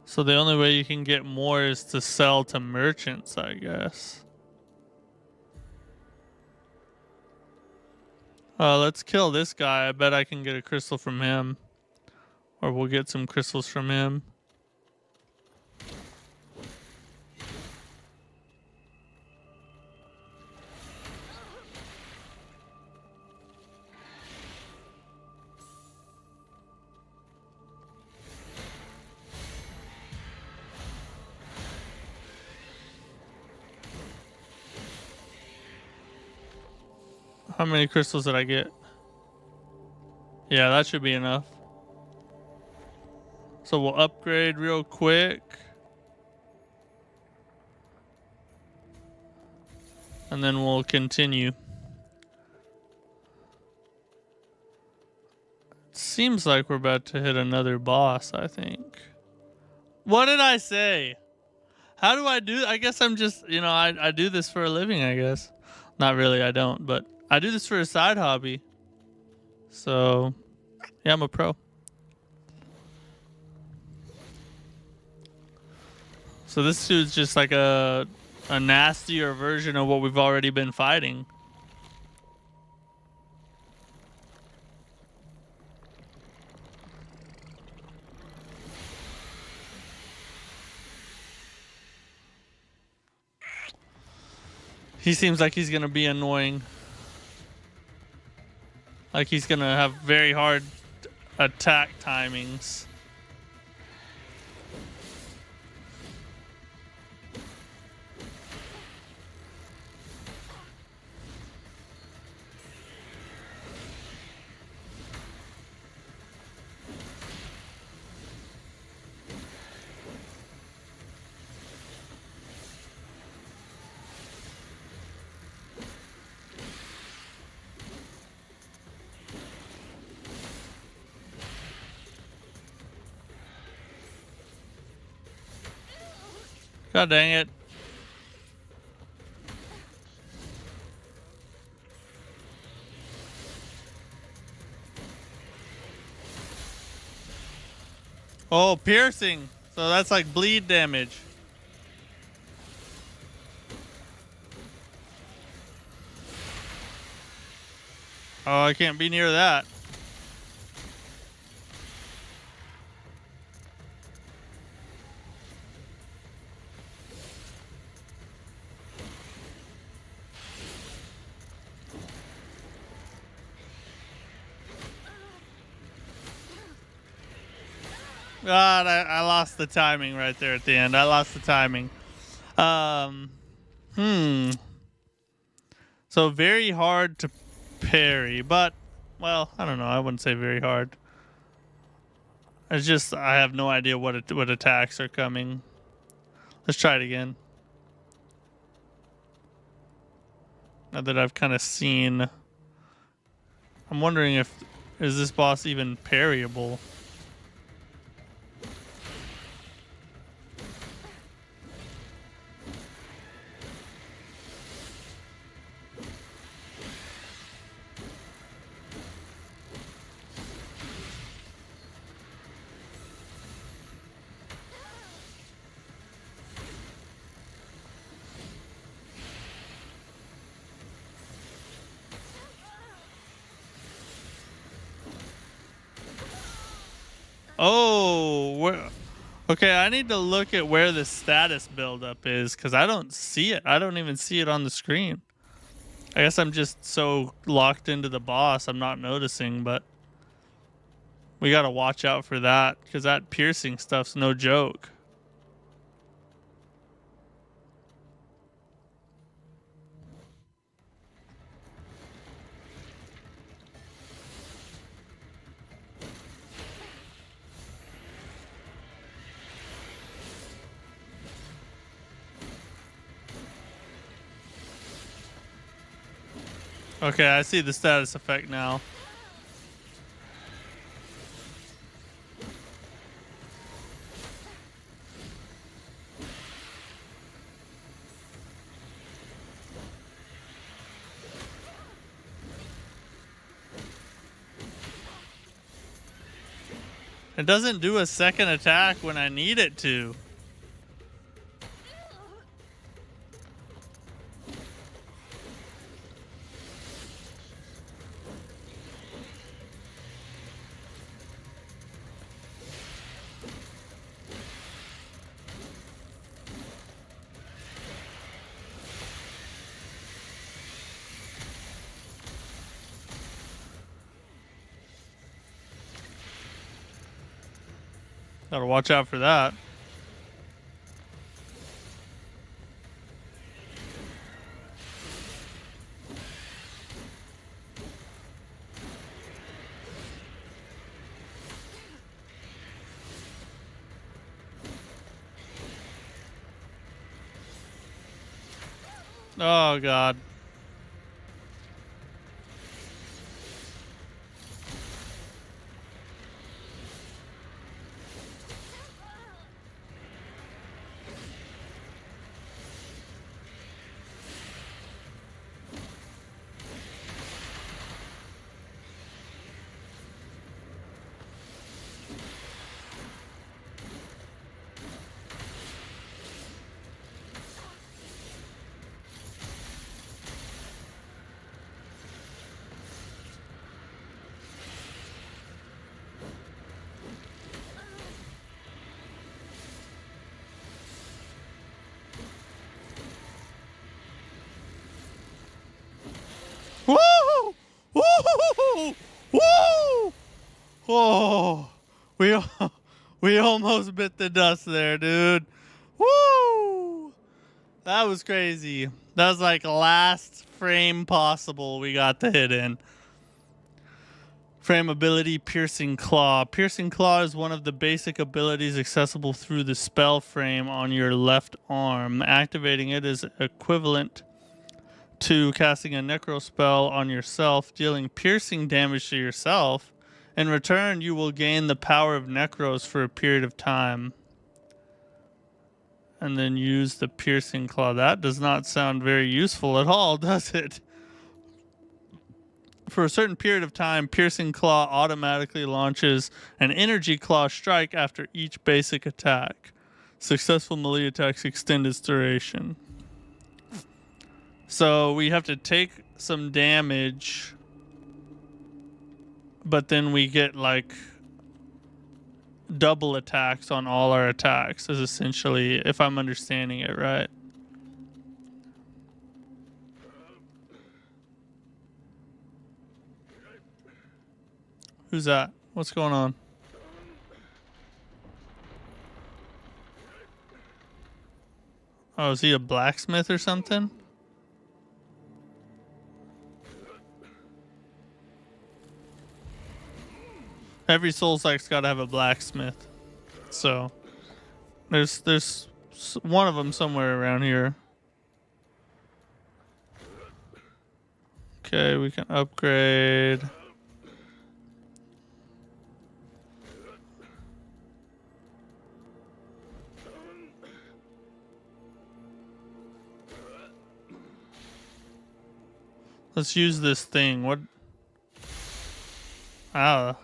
So the only way you can get more is to sell to merchants, I guess. Let's kill this guy. I bet I can get a crystal from him. Or we'll get some crystals from him. How many crystals did I get? Yeah, that should be enough. So we'll upgrade real quick. And then we'll continue. Seems like we're about to hit another boss, I think. What did I say? How do I do? I guess I'm just, you know, I do this for a living, I guess. Not really, I don't, but I do this for a side hobby. So, yeah, I'm a pro. So this dude's just like a nastier version of what we've already been fighting. He seems like he's gonna be annoying. Like he's gonna have very hard attack timings. God dang it. Oh, piercing. So that's like bleed damage. Oh, I can't be near that. God, I lost the timing right there at the end. I lost the timing. So very hard to parry, but, well, I don't know. I wouldn't say very hard. It's just I have no idea what attacks are coming. Let's try it again. Now that I've kind of seen, I'm wondering is this boss even parryable? Oh, okay, I need to look at where the status buildup is because I don't see it. I don't even see it on the screen. I guess I'm just so locked into the boss I'm not noticing, but we got to watch out for that because that piercing stuff's no joke. Okay, I see the status effect now. It doesn't do a second attack when I need it to. Gotta watch out for that. Oh god. Woo! Woo! Woo! Oh, we almost bit the dust there, dude. Woo! That was crazy. That was like last frame possible we got the hit in. Frame ability, Piercing Claw. Piercing Claw is one of the basic abilities accessible through the spell frame on your left arm. Activating it is equivalent to casting a Necro spell on yourself, dealing piercing damage to yourself. In return, you will gain the power of Necros for a period of time. And then use the Piercing Claw. That does not sound very useful at all, does it? For a certain period of time, Piercing Claw automatically launches an Energy Claw strike after each basic attack. Successful melee attacks extend its duration. So we have to take some damage, but then we get like double attacks on all our attacks, is essentially, if I'm understanding it right. Who's that? What's going on? Oh, is he a blacksmith or something? Every soulslike's got to have a blacksmith. So there's one of them somewhere around here. Okay, we can upgrade. Let's use this thing. What? Ah.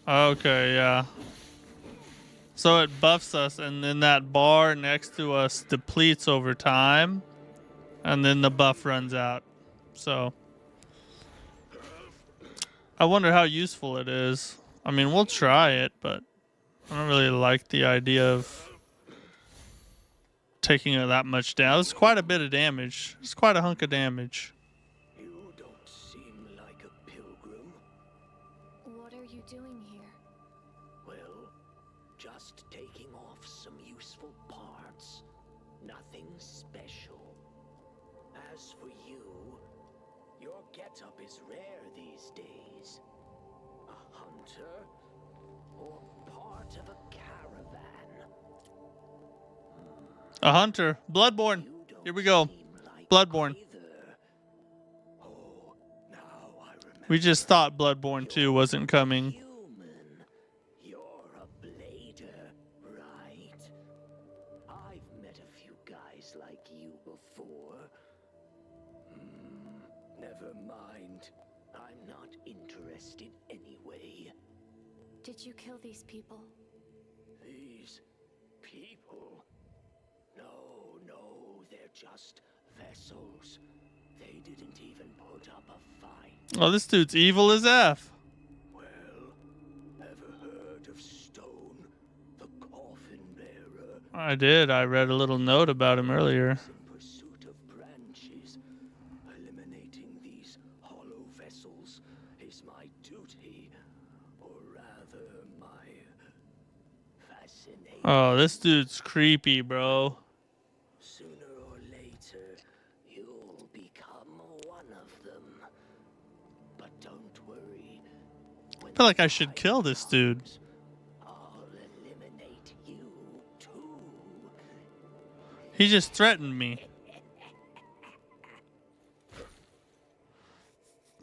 Okay, yeah. So it buffs us, and then that bar next to us depletes over time, and then the buff runs out. So I wonder how useful it is. I mean, we'll try it, but I don't really like the idea of taking that much down. It's quite a bit of damage. It's quite a hunk of damage. You don't seem like a pilgrim. What are you doing here? Well, just taking off some useful parts. Nothing special. As for you, your getup is rare these days. A hunter or part of a caravan. A hunter. Bloodborne. Here we go. Bloodborne. Oh, now I remember. We just thought Bloodborne 2 wasn't coming. Human. You're a blader, right? I've met a few guys like you before. Never mind. I'm not interested anyway. Did you kill these people? These people? No, they're just vessels. They didn't even put up a fight. Oh, this dude's evil as F. Well, ever heard of Stone, the coffin bearer? I did. I read a little note about him earlier. In pursuit of branches, eliminating these hollow vessels is my duty, or rather my fascination. Oh, this dude's creepy, bro. Sooner or later, you'll become one of them. But don't worry. I feel like I should kill this dude. I'll eliminate you too. He just threatened me.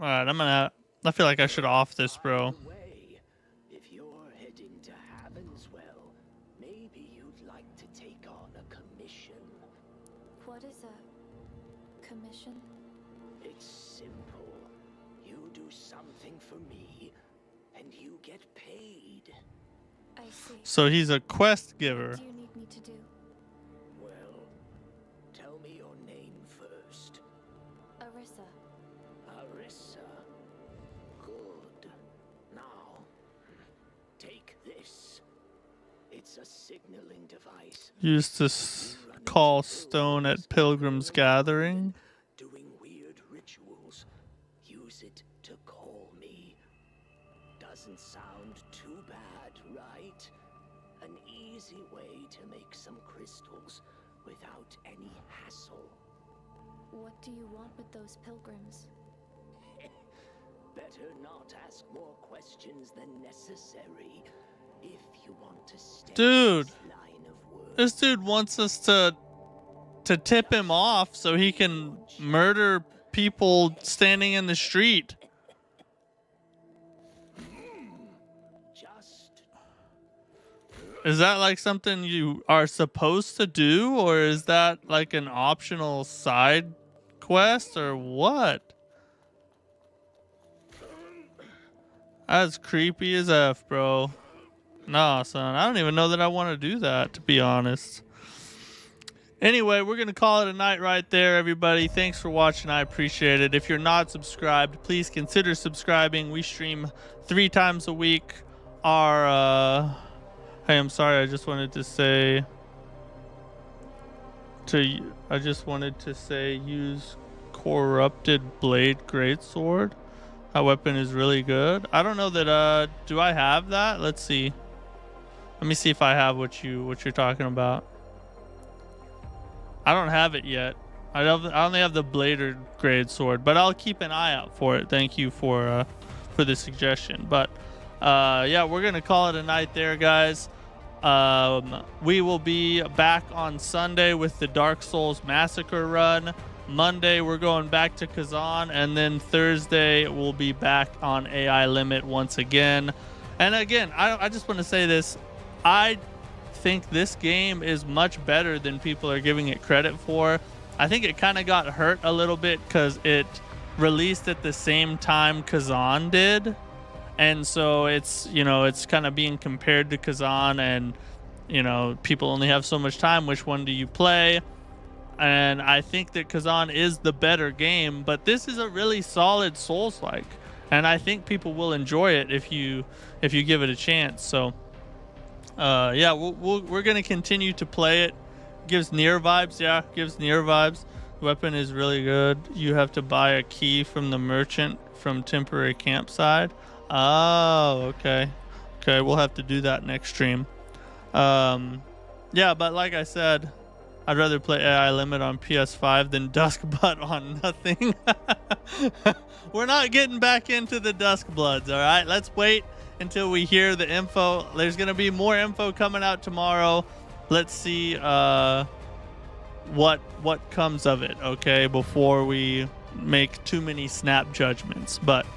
All right, I feel like I should off this, bro. If you're heading to Havenswell, maybe you'd like to take on a commission. What is a commission? It's simple. You do something for me, and you get paid. I see. So he's a quest giver. What do you need me to do? Well, tell me your name first. Arissa. Arissa. Good. Now, take this. It's a signaling device. Used to call stone at Pilgrim's Gathering. Doing weird rituals. Use it to call me. Doesn't sound too bad, right? An easy way to make some crystals without any hassle. What do you want with those pilgrims? Better not ask more questions than necessary if you want to stay Dude, in this line of work. this dude wants us to tip him off so he can murder people standing in the street. Is that like something you are supposed to do, or is that like an optional side quest, or what? That's creepy as F, bro. Nah, son, I don't even know that I want to do that, to be honest. Anyway, we're going to call it a night right there, everybody. Thanks for watching. I appreciate it. If you're not subscribed, please consider subscribing. We stream 3 times a week. Hey, I'm sorry. I just wanted to say use corrupted blade greatsword. That weapon is really good. I don't know that do I have that? Let's see. Let me see if I have what you're talking about. I don't have it yet. I only have the bladed grade sword, but I'll keep an eye out for it. Thank you for the suggestion. But yeah, we're gonna call it a night there, guys. We will be back on Sunday with the Dark Souls Massacre run. Monday we're going back to Kazan, and then Thursday we'll be back on AI Limit once again. And again, I just want to say this. I think this game is much better than people are giving it credit for. I think it kind of got hurt a little bit because it released at the same time Kazan did, and so it's, you know, it's kind of being compared to Kazan, and you know, people only have so much time. Which one do you play? And I think that Kazan is the better game, but this is a really solid Souls-like, and I think people will enjoy it if you give it a chance. So yeah, we're gonna continue to play it. Gives Nier vibes. Yeah, gives Nier vibes. Weapon is really good. You have to buy a key from the merchant from temporary campsite. Oh, okay. We'll have to do that next stream. Yeah, but like I said, I'd rather play AI Limit on PS5 than Duskbloods on nothing. We're not getting back into the Duskbloods, all right? Let's wait until we hear the info. There's going to be more info coming out tomorrow. Let's see what comes of it, okay, before we make too many snap judgments. But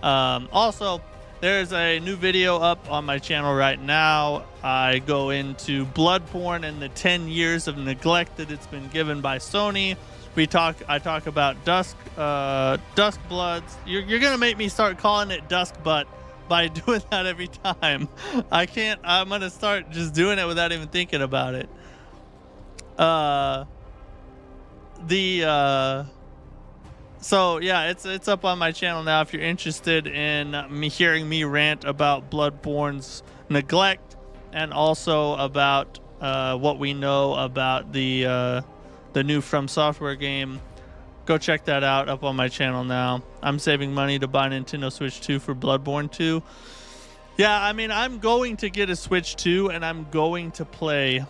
also, there's a new video up on my channel right now. I go into Bloodborne and the 10 years of neglect that it's been given by Sony. I talk about Duskbloods. You're gonna make me start calling it Duskbutt by doing that every time. I can't. I'm gonna start just doing it without even thinking about it. So yeah, it's up on my channel now if you're interested in hearing me rant about Bloodborne's neglect, and also about what we know about the new From Software game. Go check that out up on my channel now. I'm saving money to buy Nintendo Switch 2 for Bloodborne 2. Yeah, I mean, I'm going to get a Switch 2 and I'm going to play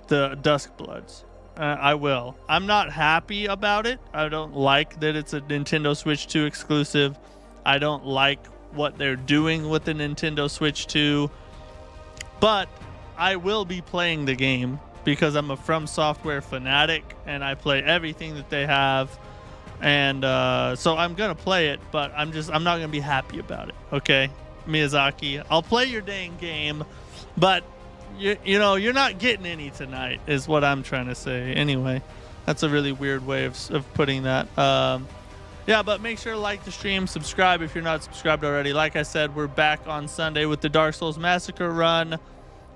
the Duskbloods. I will. I'm not happy about it. I don't like that it's a Nintendo Switch 2 exclusive. I don't like what they're doing with the Nintendo Switch 2. But I will be playing the game because I'm a From Software fanatic and I play everything that they have. And so I'm gonna play it, but I'm not gonna be happy about it. Okay, Miyazaki, I'll play your dang game, but you know, you're not getting any tonight, is what I'm trying to say. Anyway, that's a really weird way of putting that. Yeah, but make sure to like the stream, subscribe if you're not subscribed already. Like I said, we're back on Sunday with the Dark Souls Massacre run.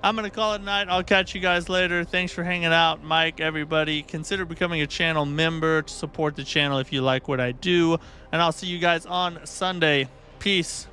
I'm going to call it a night. I'll catch you guys later. Thanks for hanging out, Mike, everybody. Consider becoming a channel member to support the channel if you like what I do. And I'll see you guys on Sunday. Peace.